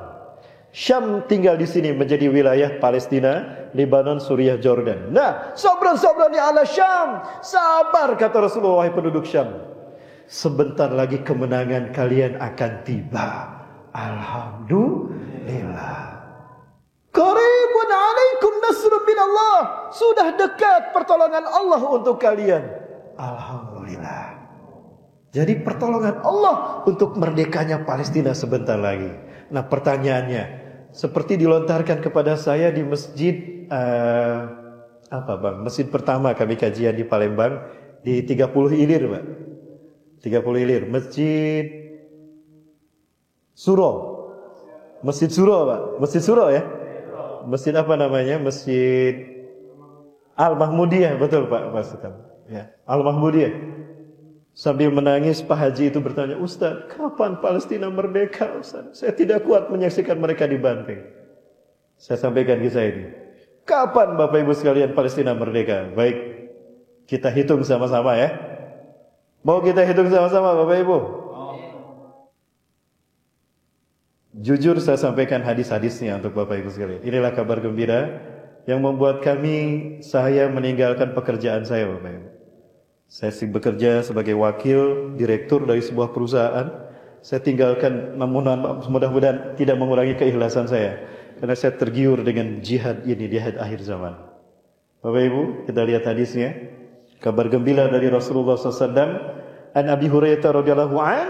Syam tinggal di sini menjadi wilayah Palestina, Lebanon, Suriah, Jordan. Nah, sabran ya ala Syam. Sabar kata Rasulullah wahai penduduk Syam. Sebentar lagi kemenangan kalian akan tiba. Alhamdulillah. Qaribun alaikum nasrun minallah. Sudah dekat pertolongan Allah untuk kalian. Alhamdulillah. Jadi pertolongan Allah untuk merdekanya Palestina sebentar lagi. Nah pertanyaannya, seperti dilontarkan kepada saya di masjid masjid pertama kami kajian di Palembang di 30 Ilir, Pak. 30 Ilir, Masjid Suro. Masjid Suro, Pak. Masjid Suro ya? Masjid apa namanya? Masjid Al-Mahmudiyah, betul Pak Ustaz. Ya, Al-Mahmudiyah. Sambil menangis Pak Haji itu bertanya, Ustaz, kapan Palestina merdeka Ustaz? Saya tidak kuat menyaksikan mereka dibanting. Saya sampaikan kisah ini. Kapan Bapak Ibu sekalian Palestina merdeka? Baik, kita hitung sama-sama ya. Mau kita hitung sama-sama Bapak Ibu? Jujur saya sampaikan hadis-hadisnya untuk Bapak Ibu sekalian. Inilah kabar gembira yang membuat saya meninggalkan pekerjaan saya Bapak Ibu. Saya bekerja sebagai wakil direktur dari sebuah perusahaan. Saya tinggalkan, namun mudah-mudahan tidak mengurangi keikhlasan saya, karena saya tergiur dengan jihad ini di akhir zaman. Bapak Ibu, kita lihat hadisnya. Kabar gembira dari Rasulullah SAW. An Abi Hurairah radhiyallahu an,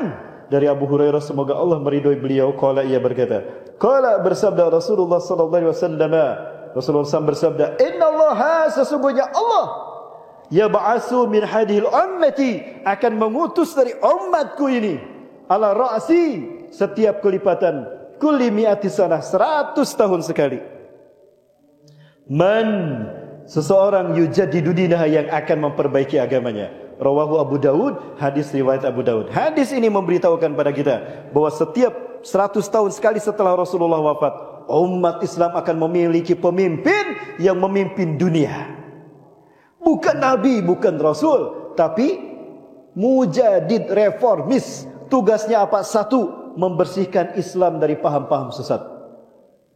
dari Abu Hurairah semoga Allah meridhoi beliau, qala ia berkata, qala bersabda Rasulullah sallallahu alaihi wasallam, Rasulullah SAW bersabda, innallaha sesungguhnya Allah yab'atsu min hadhil ummati akan mengutus dari umatku ini ala ra'si setiap kelipatan kulli mi'ati sanah 100 tahun sekali. Man seseorang yujaddidu dinaha yang akan memperbaiki agamanya. Rawahu Abu Daud, hadis riwayat Abu Daud. Hadis ini memberitahukan pada kita bahwa setiap 100 tahun sekali setelah Rasulullah wafat, umat Islam akan memiliki pemimpin yang memimpin dunia. Bukan Nabi, bukan Rasul, tapi mujadid, reformis. Tugasnya apa? Satu, membersihkan Islam dari paham-paham sesat.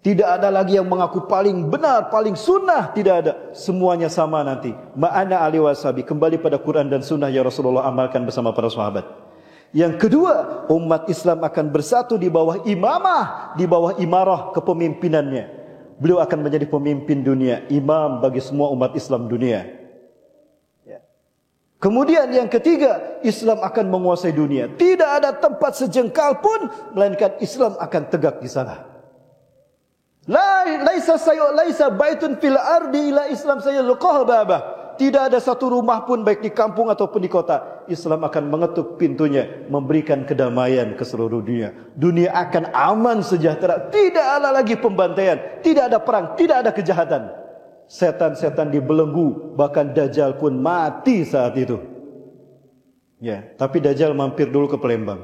Tidak ada lagi yang mengaku paling benar, paling sunnah. Tidak ada. Semuanya sama nanti. Ma'ana ali wasabi. Kembali pada Quran dan sunnah yang Rasulullah amalkan bersama para sahabat. Yang kedua, umat Islam akan bersatu di bawah imamah, di bawah imarah kepemimpinannya. Beliau akan menjadi pemimpin dunia, imam bagi semua umat Islam dunia. Kemudian yang ketiga, Islam akan menguasai dunia. Tidak ada tempat sejengkal pun melainkan Islam akan tegak di sana. Laisa baitun fil ardi ila Islam sayalqah babah. Tidak ada satu rumah pun baik di kampung ataupun di kota, Islam akan mengetuk pintunya, memberikan kedamaian ke seluruh dunia. Dunia akan aman sejahtera, tidak ada lagi pembantaian, tidak ada perang, tidak ada kejahatan. Setan-setan dibelenggu, bahkan Dajjal pun mati saat itu. Ya, tapi Dajjal mampir dulu ke Palembang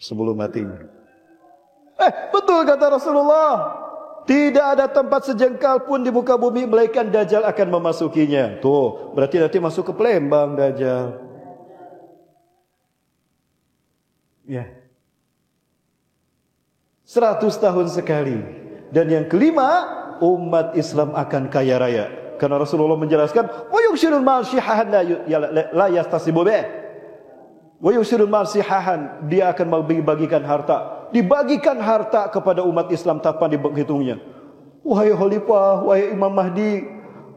sebelum mati. Betul kata Rasulullah. Tidak ada tempat sejengkal pun di muka bumi melainkan Dajjal akan memasukinya. Tuh, berarti nanti masuk ke Palembang Dajjal. Ya. 100 tahun sekali. Dan yang kelima, umat Islam akan kaya raya. Karena Rasulullah menjelaskan, wa yushirul mal shihahan la yastasibu bih. Wa yushirul mal shihahan, dia akan membagikan harta. Dibagikan harta kepada umat Islam tanpa dihitungnya. Wahai khalifah, wahai Imam Mahdi,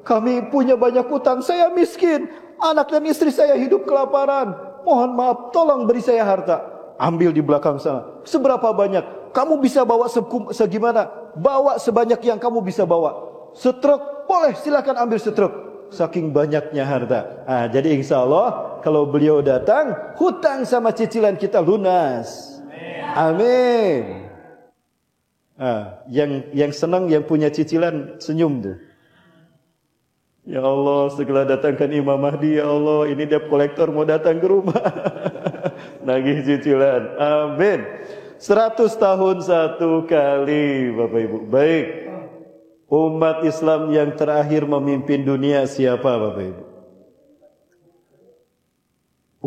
kami punya banyak utang, saya miskin, anak dan istri saya hidup kelaparan. Mohon maaf, tolong beri saya harta. Ambil di belakang sana. Seberapa banyak? Kamu bisa bawa segimana? Bawa sebanyak yang kamu bisa bawa. Setruk, boleh, silakan ambil setruk. Saking banyaknya harta. Jadi insya Allah kalau beliau datang, hutang sama cicilan kita lunas. Amin. Yang senang yang punya cicilan senyum tuh. Ya Allah, segera datangkan Imam Mahdi. Ya Allah, ini debt kolektor mau datang ke rumah. Nagih cicilan. Amin. 100 tahun satu kali, Bapak Ibu. Baik. Umat Islam yang terakhir memimpin dunia siapa, Bapak Ibu?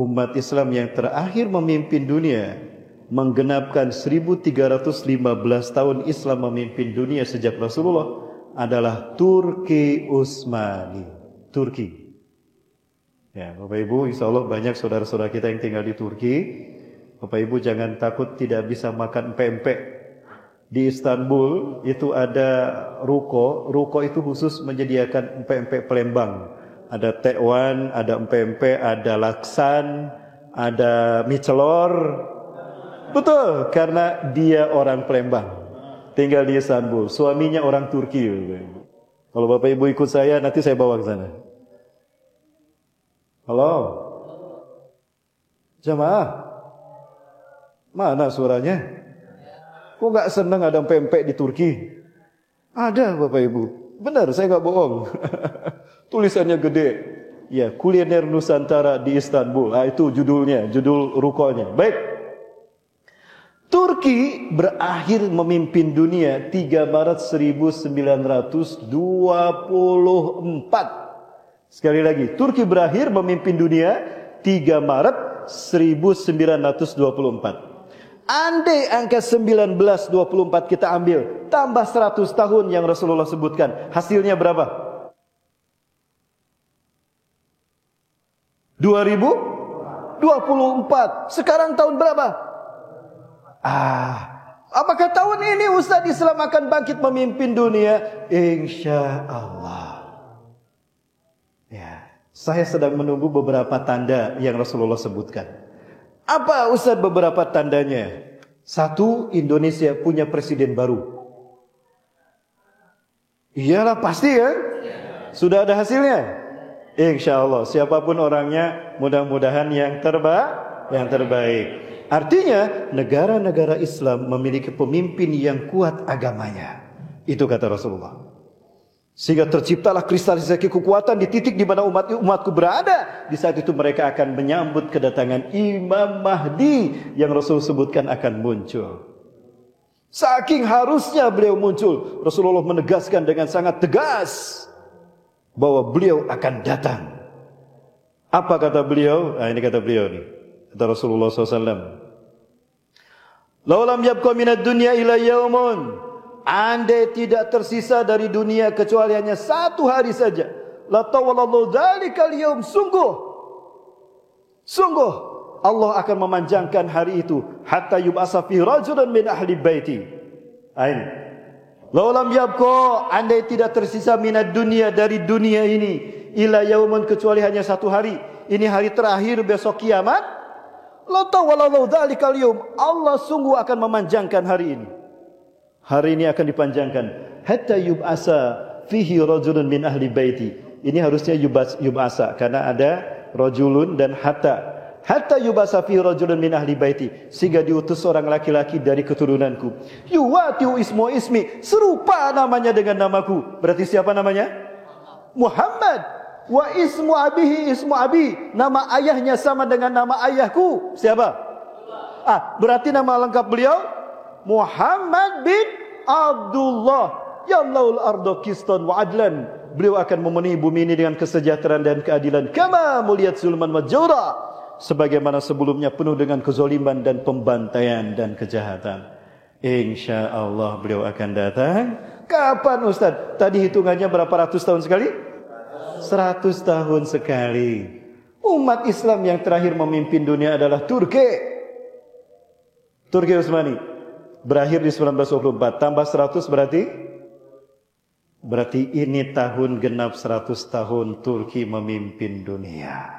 Umat Islam yang terakhir memimpin dunia, menggenapkan 1315 tahun Islam memimpin dunia sejak Rasulullah, adalah Turki Utsmani. Turki. Ya, Bapak Ibu, insya Allah banyak saudara-saudara kita yang tinggal di Turki. Bapak Ibu jangan takut tidak bisa makan pempek. Di Istanbul itu ada ruko. Ruko itu khusus menyediakan pempek Palembang. Ada tekwan, ada pempek, ada laksan, ada mie celor. Betul, karena dia orang Palembang, tinggal di Istanbul. Suaminya orang Turki. Kalau Bapak Ibu ikut saya, nanti saya bawa ke sana. Halo, jamaah, mana suaranya? Kok gak senang ada pempek di Turki? Ada Bapak Ibu. Benar, saya gak bohong. Tulisannya gede. Ya, kuliner Nusantara di Istanbul. Itu judulnya, judul rukonya. Baik. Turki berakhir memimpin dunia 3 Maret 1924. Sekali lagi, Turki berakhir memimpin dunia 3 Maret 1924. Andai angka 1924 kita ambil, tambah 100 tahun yang Rasulullah sebutkan, hasilnya berapa? 2024. Sekarang tahun berapa? Apakah tahun ini Ustaz Islam akan bangkit memimpin dunia? Insya Allah. Ya, saya sedang menunggu beberapa tanda yang Rasulullah sebutkan. Apa Ustaz beberapa tandanya? 1, Indonesia punya presiden baru. Iyalah pasti kan? Sudah ada hasilnya? Insya Allah. Siapapun orangnya, mudah-mudahan yang terbaik. Artinya negara-negara Islam memiliki pemimpin yang kuat agamanya. Itu kata Rasulullah. Sehingga terciptalah kristalisasi kekuatan di titik di mana umatku berada. Di saat itu mereka akan menyambut kedatangan Imam Mahdi yang Rasul sebutkan akan muncul. Saking harusnya beliau muncul, Rasulullah menegaskan dengan sangat tegas bahwa beliau akan datang. Apa kata beliau? Ini kata beliau nih. Kata Rasulullah SAW. Laulam yabqa minad dunya ila yaumun. Andai tidak tersisa dari dunia kecuali hanya 1 hari saja, la tawallallahu dzalikal yaum, sungguh Allah akan memanjangkan hari itu hatta yub'asa fi rajulun min ahli baiti. Ain. Laulam yabqa, andai tidak tersisa minad dunya, dari dunia ini, ila yaumun, kecuali hanya 1 hari. Ini hari terakhir besok kiamat. La tawallallahu dzalikal yaum, Allah sungguh akan memanjangkan hari ini. Hari ini akan dipanjangkan hatta yub'asa fihi rajulun min ahli baiti. Ini harusnya yub'asa karena ada rajulun dan hatta yub'asa fihi rajulun min ahli baiti, sehingga diutus seorang laki-laki dari keturunanku. Yuwatiu ismi, serupa namanya dengan namaku. Berarti siapa namanya? Muhammad. Wa ismu abi, nama ayahnya sama dengan nama ayahku. Siapa? Berarti nama lengkap beliau Muhammad bin Abdullah. Yamlaul ardo qistan wa adlan. Beliau akan memenuhi bumi ini dengan kesejahteraan dan keadilan. Kama muliyat zulman wa jawra, sebagaimana sebelumnya penuh dengan kezaliman dan pembantaian dan kejahatan. Insya Allah beliau akan datang. Kapan Ustaz? Tadi hitungannya berapa ratus tahun sekali? 100 tahun sekali. Umat Islam yang terakhir memimpin dunia adalah Turki Utsmani. Berakhir di 1924, tambah 100 berarti ini tahun genap 100 tahun Turki memimpin dunia.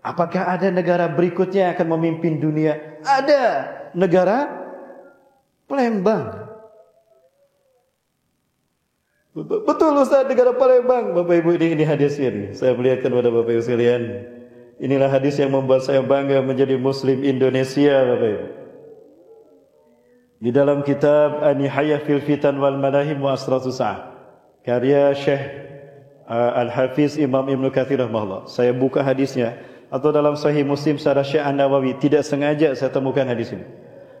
Apakah ada negara berikutnya yang akan memimpin dunia? Ada. Negara Palembang. Betul Ustaz, negara Palembang. Bapak Ibu, ini hadisnya nih. Saya melihatkan pada Bapak Ibu sekalian. Inilah hadis yang membuat saya bangga menjadi Muslim Indonesia, Bapak Ibu. Di dalam kitab An-Nihayah fil Fitan wal Malahim wa Asratu Sa'ah, karya Syekh Al-Hafiz Imam Ibn Katsir rahimahullah. Saya buka hadisnya, atau dalam Sahih Muslim syarah Syekh An-Nawawi, tidak sengaja saya temukan hadis ini.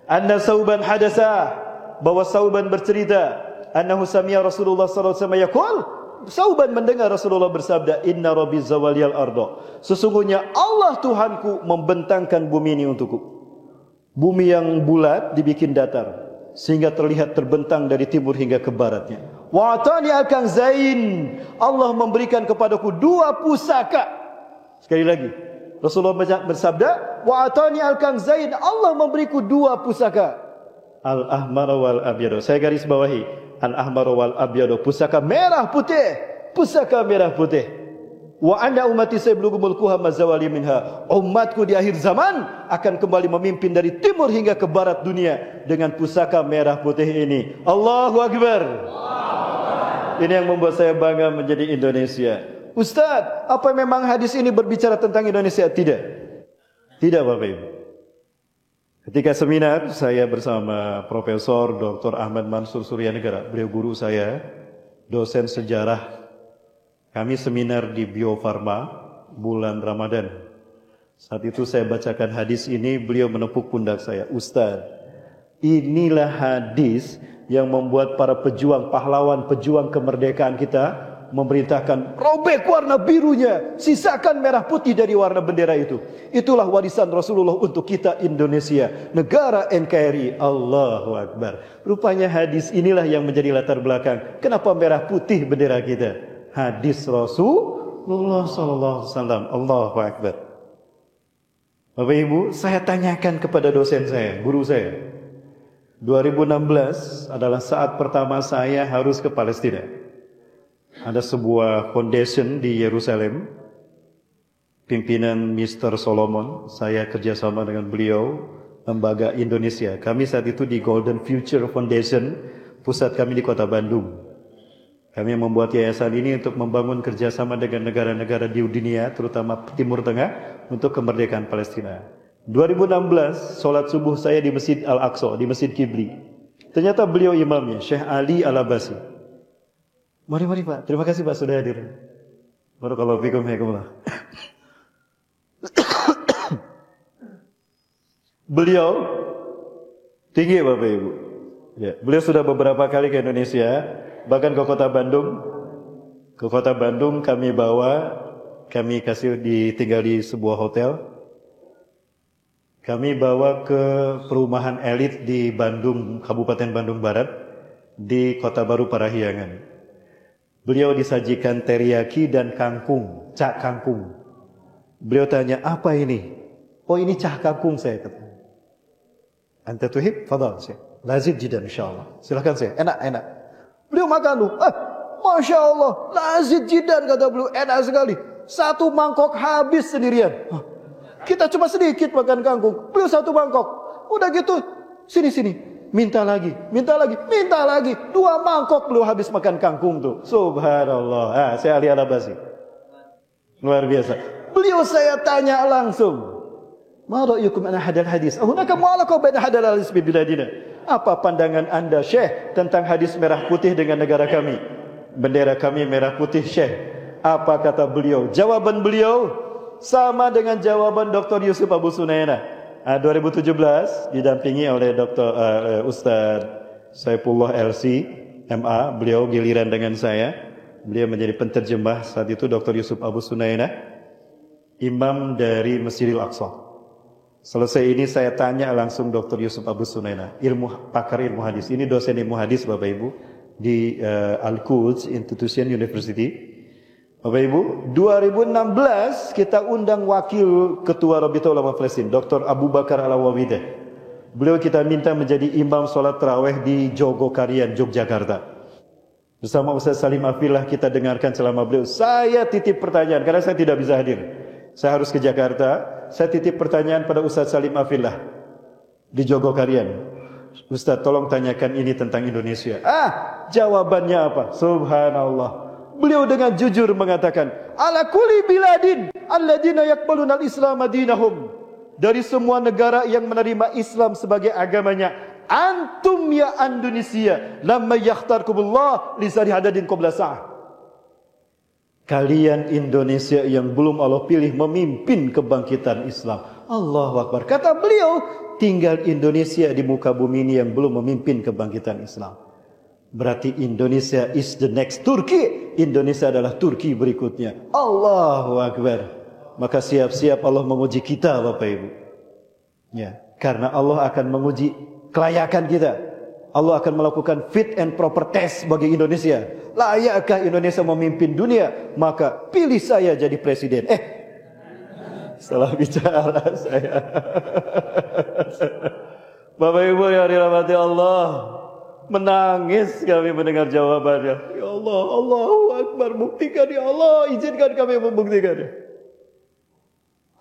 Anna Sauban hadasa, bahwa Sauban bercerita, annahu sami'a Rasulullah sallallahu alaihi wasallam yaqul, Sauban mendengar Rasulullah bersabda, inna rabbi zawaliyal ardo, sesungguhnya Allah Tuhanku membentangkan bumi ini untukku. Bumi yang bulat dibikin datar sehingga terlihat terbentang dari timur hingga ke baratnya. Wa atani al-kanzain, Allah memberikan kepadaku 2 pusaka. Sekali lagi, Rasulullah bersabda, wa atani al-kanzain, Allah memberiku 2 pusaka. Al-ahmar wal abyad. Saya garis bawahi, al-ahmar wal abyad, pusaka merah putih, pusaka merah putih. Wa anna ummati sayablughu mulkuha mazawali minha, umatku di akhir zaman akan kembali memimpin dari timur hingga ke barat dunia dengan pusaka merah putih ini. Allahu Akbar. Ini yang membuat saya bangga menjadi Indonesia. Ustaz, apa memang hadis ini berbicara tentang Indonesia? Tidak Bapak Ibu. Ketika seminar saya bersama Profesor Dr. Ahmad Mansur Suryanegara, beliau guru saya, dosen sejarah Kami seminar di Bio Farma bulan Ramadan. Saat itu saya bacakan hadis ini, beliau menepuk pundak saya, Ustaz, inilah hadis yang membuat para pejuang, pahlawan, pejuang kemerdekaan kita memerintahkan robek warna birunya, sisakan merah putih dari warna bendera itu. Itulah warisan Rasulullah untuk kita Indonesia, negara NKRI. Allahu Akbar. Rupanya hadis inilah yang menjadi latar belakang kenapa merah putih bendera kita. Hadis Rasulullah sallallahu alaihi wasallam. Allahu Akbar. Bapak Ibu, saya tanyakan kepada dosen saya, guru saya. 2016 adalah saat pertama saya harus ke Palestina. Ada sebuah foundation di Yerusalem, pimpinan Mr. Solomon, saya kerjasama dengan beliau, lembaga Indonesia. Kami saat itu di Golden Future Foundation, pusat kami di kota Bandung. Kami membuat yayasan ini untuk membangun kerjasama dengan negara-negara di dunia, terutama Timur Tengah, untuk kemerdekaan Palestina. 2016, sholat subuh saya di Masjid Al-Aqsa, di Masjid Kibli. Ternyata beliau imamnya, Syekh Ali Al-Abasi. Mari Pak, terima kasih Pak sudah hadir. Barakallahu fikum, hayakumullah. Beliau tinggi Bapak Ibu. Ya, beliau sudah beberapa kali ke Indonesia, bahkan ke kota Bandung. Ke kota Bandung kami bawa, kami kasih tinggal di sebuah hotel. Kami bawa ke perumahan elit di Bandung, Kabupaten Bandung Barat, di Kota Baru Parahyangan. Beliau disajikan teriyaki dan kangkung, cak kangkung. Beliau tanya, apa ini? Oh, ini cak kangkung, saya kata. Anta tuhib? Fadal, saya. Lazid jidan insyaAllah. Silakan saya, enak. Beliau makan tuh. Masya Allah, lazid jidan, kata beliau, enak sekali. Satu mangkok habis sendirian. Kita cuma sedikit makan kangkung. Beliau satu mangkok. Udah gitu, sini. Minta lagi. 2 mangkok beliau habis makan kangkung tuh. Subhanallah. Saya Ali Al-Abasi. Luar biasa. Beliau saya tanya langsung. Ma ra'yukum an hadal hadis? Hunaka mu'alaqah baina hadal hadis bi biladina. Apa pandangan Anda, Syekh, tentang hadis merah putih dengan negara kami? Bendera kami merah putih, Syekh. Apa kata beliau? Jawaban beliau sama dengan jawaban Dr. Yusuf Abu Sunaina. 2017 didampingi oleh Dr. Ustaz Saifullah LC MA, beliau giliran dengan saya. Beliau menjadi penterjemah saat itu Dr. Yusuf Abu Sunaina, imam dari Masjidil Aqsa. Selesai ini saya tanya langsung Dr. Yusuf Abu Sunaina, pakar ilmu hadis. Ini dosen ilmu hadis Bapak Ibu di Al-Quds Institution University. Bapak Ibu, 2016 kita undang wakil ketua Rabita Ulama Palestin, Dr. Abu Bakar Al-Wawidah. Beliau kita minta menjadi imam sholat tarawih di Jogokarian, Yogyakarta. Bersama Ustaz Salim Afillah kita dengarkan selama beliau. Saya titip pertanyaan, karena saya tidak bisa hadir. Saya harus ke Jakarta. Saya titip pertanyaan pada Ustaz Salim Afillah di Jogokarian. Ustaz, tolong tanyakan ini tentang Indonesia. Jawabannya apa? Subhanallah. Beliau dengan jujur mengatakan, ala kulli biladin alladziina yaqbaluna al-islam dinahum. Dari semua negara yang menerima Islam sebagai agamanya, antum ya Indonesia lamma yakhtarkumullah li sarihadadin qabla sa'ah. Kalian Indonesia yang belum Allah pilih memimpin kebangkitan Islam. Allahu Akbar. Kata beliau, tinggal Indonesia di muka bumi ini yang belum memimpin kebangkitan Islam. Berarti Indonesia is the next Turki. Indonesia adalah Turki berikutnya. Allahu Akbar. Maka siap-siap Allah menguji kita Bapak Ibu. Ya, karena Allah akan menguji kelayakan kita. Allah akan melakukan fit and proper test bagi Indonesia. Layakkah Indonesia memimpin dunia? Maka pilih saya jadi presiden. Salah bicara saya. Bapak Ibu yang dirahmati Allah, menangis kami mendengar jawabannya. Ya Allah, Allahu Akbar, buktikan ya Allah, izinkan kami membuktikannya.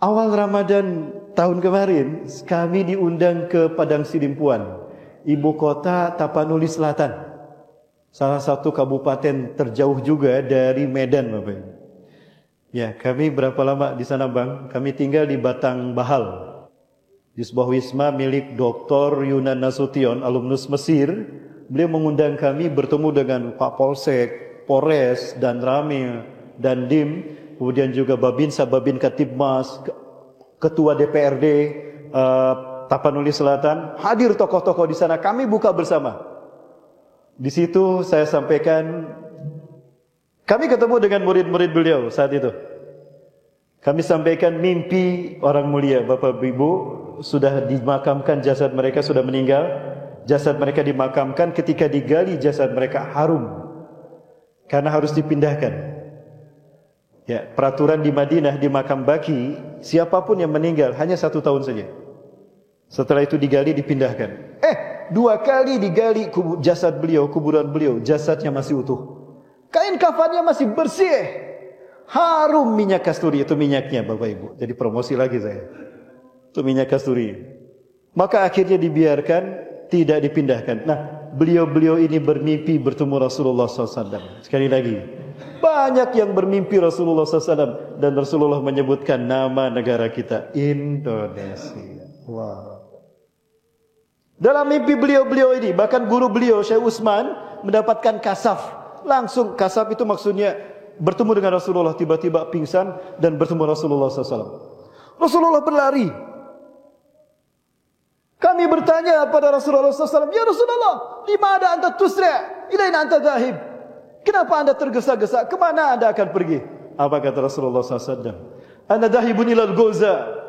Awal Ramadan tahun kemarin, kami diundang ke Padang Sidimpuan, ibu kota Tapanuli Selatan, salah satu kabupaten terjauh juga dari Medan, Bapak Ibu. Ya, kami berapa lama di sana, Bang? Kami tinggal di Batang Bahal, di sebuah wisma milik Dr. Yunan Nasution, alumnus Mesir. Beliau mengundang kami bertemu dengan Pak Polsek, Polres, dan Ramil, Dandim, kemudian juga Babinsa, Babin Katibmas, Ketua DPRD Tapanuli Selatan, hadir tokoh-tokoh di sana. Kami buka bersama. Di situ saya sampaikan, kami ketemu dengan murid-murid beliau saat itu. Kami sampaikan mimpi orang mulia, Bapak Ibu, sudah dimakamkan, jasad mereka sudah meninggal. Jasad mereka dimakamkan, ketika digali jasad mereka harum. Karena harus dipindahkan. Ya, peraturan di Madinah di makam baki, siapapun yang meninggal hanya 1 tahun saja. Setelah itu digali, dipindahkan. 2 kali digali jasad beliau, kuburan beliau, jasadnya masih utuh. Kain kafannya masih bersih. Harum minyak kasturi, itu minyaknya Bapak Ibu. Jadi promosi lagi saya. Itu minyak kasturi. Maka akhirnya dibiarkan, tidak dipindahkan. Nah, beliau-beliau ini bermimpi bertemu Rasulullah SAW. Sekali lagi, banyak yang bermimpi Rasulullah SAW. Dan Rasulullah menyebutkan nama negara kita, Indonesia. Wow. Dalam mimpi beliau-beliau ini, bahkan guru beliau Syekh Utsman mendapatkan kasaf. Langsung kasaf itu maksudnya bertemu dengan Rasulullah, tiba-tiba pingsan dan bertemu Rasulullah SAW. Rasulullah berlari. Kami bertanya pada Rasulullah SAW, "Ya Rasulullah, di mana anta tusra'? Ilaina anta dhahib?" Kenapa anda tergesa-gesa? Kemana anda akan pergi? Apa kata Rasulullah SAW? "Ana dhahibun ilal Gaza."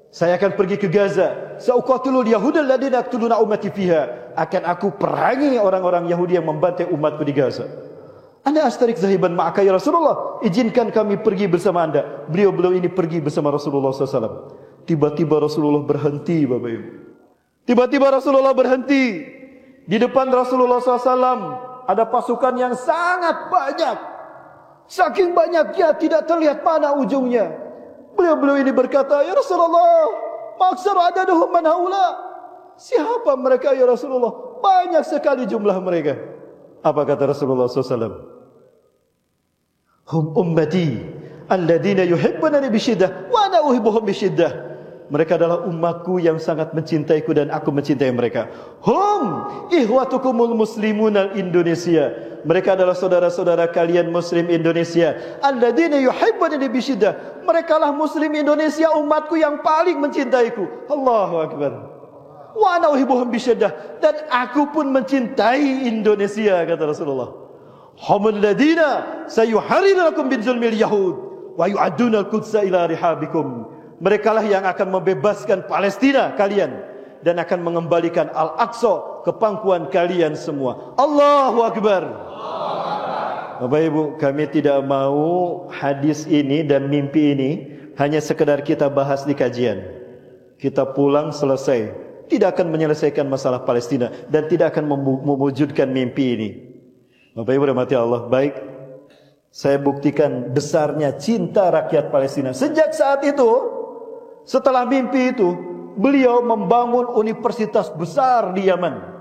Saya akan pergi ke Gaza. Sauqatilul Yahuda alladziina yaqtuluna ummati fiha. Akan aku perangi orang-orang Yahudi yang membantai umatku di Gaza. Ana astarik zahiban ma'aka ya Rasulullah. Izinkan kami pergi bersama anda. Beliau-beliau ini pergi bersama Rasulullah SAW. Tiba-tiba Rasulullah berhenti, Bapak Ibu. Tiba-tiba Rasulullah berhenti. Di depan Rasulullah SAW ada pasukan yang sangat banyak. Saking banyaknya tidak terlihat mana ujungnya. Beliau-beliau ini berkata, "Ya Rasulullah, maksar adaduhum man haula." Siapa mereka ya Rasulullah? Banyak sekali jumlah mereka. Apa kata Rasulullah SAW? "Hum ummati alladzina yuhibbunani bisyiddah wa ana uhibbuhum bisyiddah." Mereka adalah umatku yang sangat mencintaiku dan aku mencintai mereka. Hum ihwatukumul muslimun al-Indonesia. Mereka adalah saudara-saudara kalian muslim Indonesia. Alladzina yuhibbunani bisyiddah. Mereka lah muslim Indonesia, umatku yang paling mencintaiku. Allahu akbar. Wa ana uhibbuhum bisyiddah. Dan aku pun mencintai Indonesia, kata Rasulullah. Humul ladzina sayuharrirukum bin zulmil yahud wa yu'adduna al-qudsa ila rihabikum. Mereka lah yang akan membebaskan Palestina kalian dan akan mengembalikan Al-Aqsa ke pangkuan kalian semua. Allahu akbar. Bapak Ibu, kami tidak mau hadis ini dan mimpi ini hanya sekedar kita bahas di kajian. Kita pulang selesai, tidak akan menyelesaikan masalah Palestina dan tidak akan mewujudkan mimpi ini. Bapak Ibu rahmati Allah, baik, saya buktikan besarnya cinta rakyat Palestina. Sejak saat itu, setelah mimpi itu, beliau membangun universitas besar di Yaman.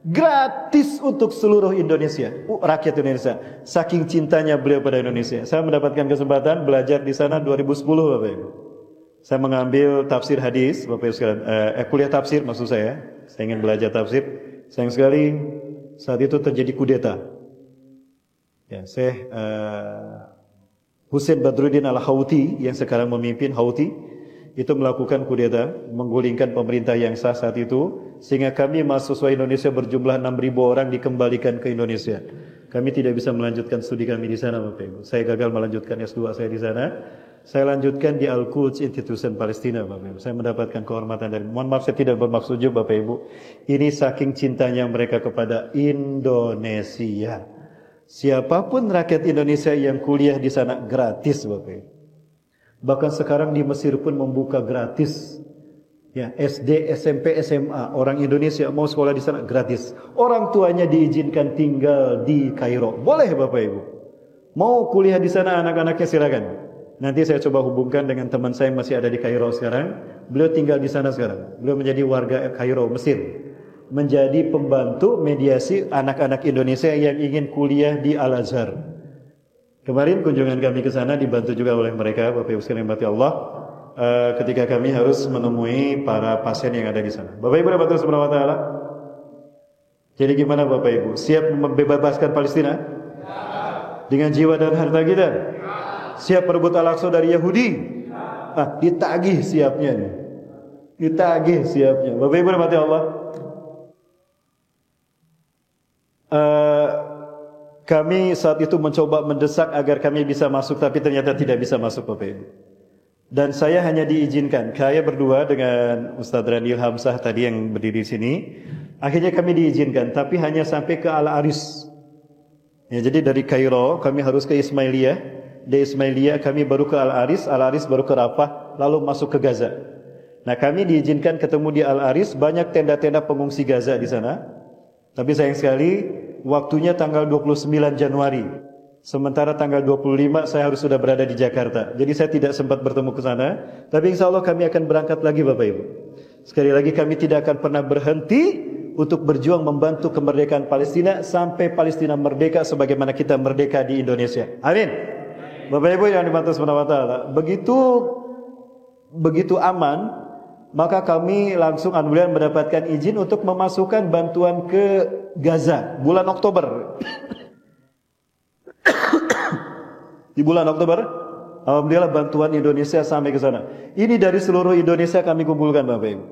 Gratis untuk seluruh Indonesia, rakyat Indonesia. Saking cintanya beliau pada Indonesia. Saya mendapatkan kesempatan belajar di sana 2010, Bapak Ibu. Saya mengambil tafsir hadis, Bapak Ibu sekalian, kuliah tafsir maksud saya. Saya ingin belajar tafsir. Sayang sekali saat itu terjadi kudeta. Ya, Syekh Husain Badruddin Al-Houthi yang sekarang memimpin Houthi itu melakukan kudeta, menggulingkan pemerintah yang sah saat itu, sehingga kami mahasiswa Indonesia berjumlah 6.000 orang dikembalikan ke Indonesia. Kami tidak bisa melanjutkan studi kami di sana, Bapak Ibu. Saya gagal melanjutkan S2 saya di sana. Saya lanjutkan di Al-Quds Institution Palestina, Bapak Ibu. Saya mendapatkan kehormatan dari, mohon maaf saya tidak bermaksud ujub, Bapak Ibu. Ini saking cintanya mereka kepada Indonesia. Siapapun rakyat Indonesia yang kuliah di sana gratis, Bapak Ibu. Bahkan sekarang di Mesir pun membuka gratis. Ya, SD, SMP, SMA, orang Indonesia mau sekolah di sana gratis. Orang tuanya diizinkan tinggal di Kairo. Boleh Bapak Ibu. Mau kuliah di sana anak-anaknya silakan. Nanti saya coba hubungkan dengan teman saya yang masih ada di Kairo sekarang. Beliau tinggal di sana sekarang. Beliau menjadi warga Kairo, Mesir. Menjadi pembantu mediasi anak-anak Indonesia yang ingin kuliah di Al-Azhar. Kemarin kunjungan kami ke sana dibantu juga oleh mereka, Bapak Ibu sekalian yang dirahmati Allah. Ketika kami harus menemui para pasien yang ada di sana. Bapak Ibu rahmati Allah Subhanahu wa taala. Jadi gimana Bapak Ibu? Siap membebaskan Palestina? Dengan jiwa dan harta kita? Siap merebut Al-Aqsa dari Yahudi? Ditagih siapnya nih. Ditagih siapnya. Bapak Ibu rahmati Allah. Kami saat itu mencoba mendesak agar kami bisa masuk, tapi ternyata tidak bisa masuk, Bapak Ibu. Dan saya hanya diizinkan, saya berdua dengan Ustaz Ranil Hamzah tadi yang berdiri di sini. Akhirnya kami diizinkan, tapi hanya sampai ke Al-Aris. Ya, jadi dari Kairo kami harus ke Ismailiyah. Di Ismailiyah kami baru ke Al-Aris, Al-Aris baru ke Rafah, lalu masuk ke Gaza. Nah, kami diizinkan ketemu di Al-Aris, banyak tenda-tenda pengungsi Gaza di sana. Tapi sayang sekali, waktunya tanggal 29 Januari. Sementara tanggal 25 saya harus sudah berada di Jakarta. Jadi saya tidak sempat bertemu ke sana. Tapi insya Allah kami akan berangkat lagi, Bapak Ibu. Sekali lagi kami tidak akan pernah berhenti untuk berjuang membantu kemerdekaan Palestina sampai Palestina merdeka sebagaimana kita merdeka di Indonesia. Amin. Bapak Ibu yang dimantu subhanahu wa ta'ala, begitu aman, maka kami langsung alhamdulillah mendapatkan izin untuk memasukkan bantuan ke Gaza bulan Oktober. Di bulan Oktober, alhamdulillah bantuan Indonesia sampai ke sana. Ini dari seluruh Indonesia kami kumpulkan, Bapak Ibu.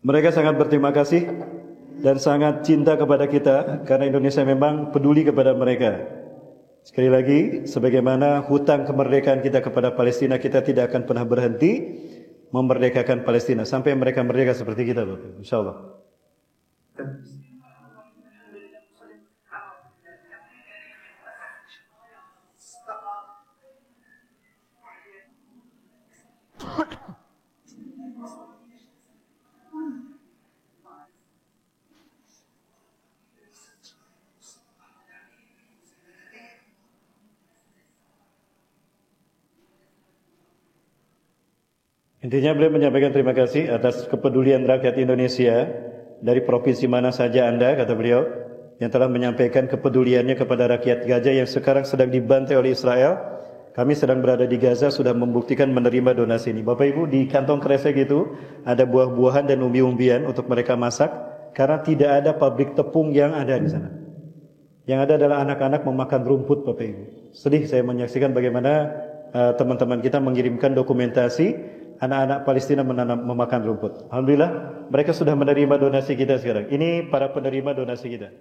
Mereka sangat berterima kasih dan sangat cinta kepada kita karena Indonesia memang peduli kepada mereka. Sekali lagi, sebagaimana hutang kemerdekaan kita kepada Palestina, kita tidak akan pernah berhenti memerdekakan Palestina sampai mereka merdeka seperti kita, Bapak. Insyaallah. Intinya beliau menyampaikan terima kasih atas kepedulian rakyat Indonesia dari provinsi mana saja Anda, kata beliau, yang telah menyampaikan kepeduliannya kepada rakyat Gaza yang sekarang sedang dibantai oleh Israel. Kami sedang berada di Gaza, sudah membuktikan menerima donasi ini. Bapak Ibu, di kantong kresek itu ada buah-buahan dan umbi-umbian untuk mereka masak, karena tidak ada pabrik tepung yang ada di sana. Yang ada adalah anak-anak memakan rumput, Bapak Ibu. Sedih saya menyaksikan bagaimana teman-teman kita mengirimkan dokumentasi anak-anak Palestina memakan rumput. Alhamdulillah mereka sudah menerima donasi kita sekarang. Ini para penerima donasi kita.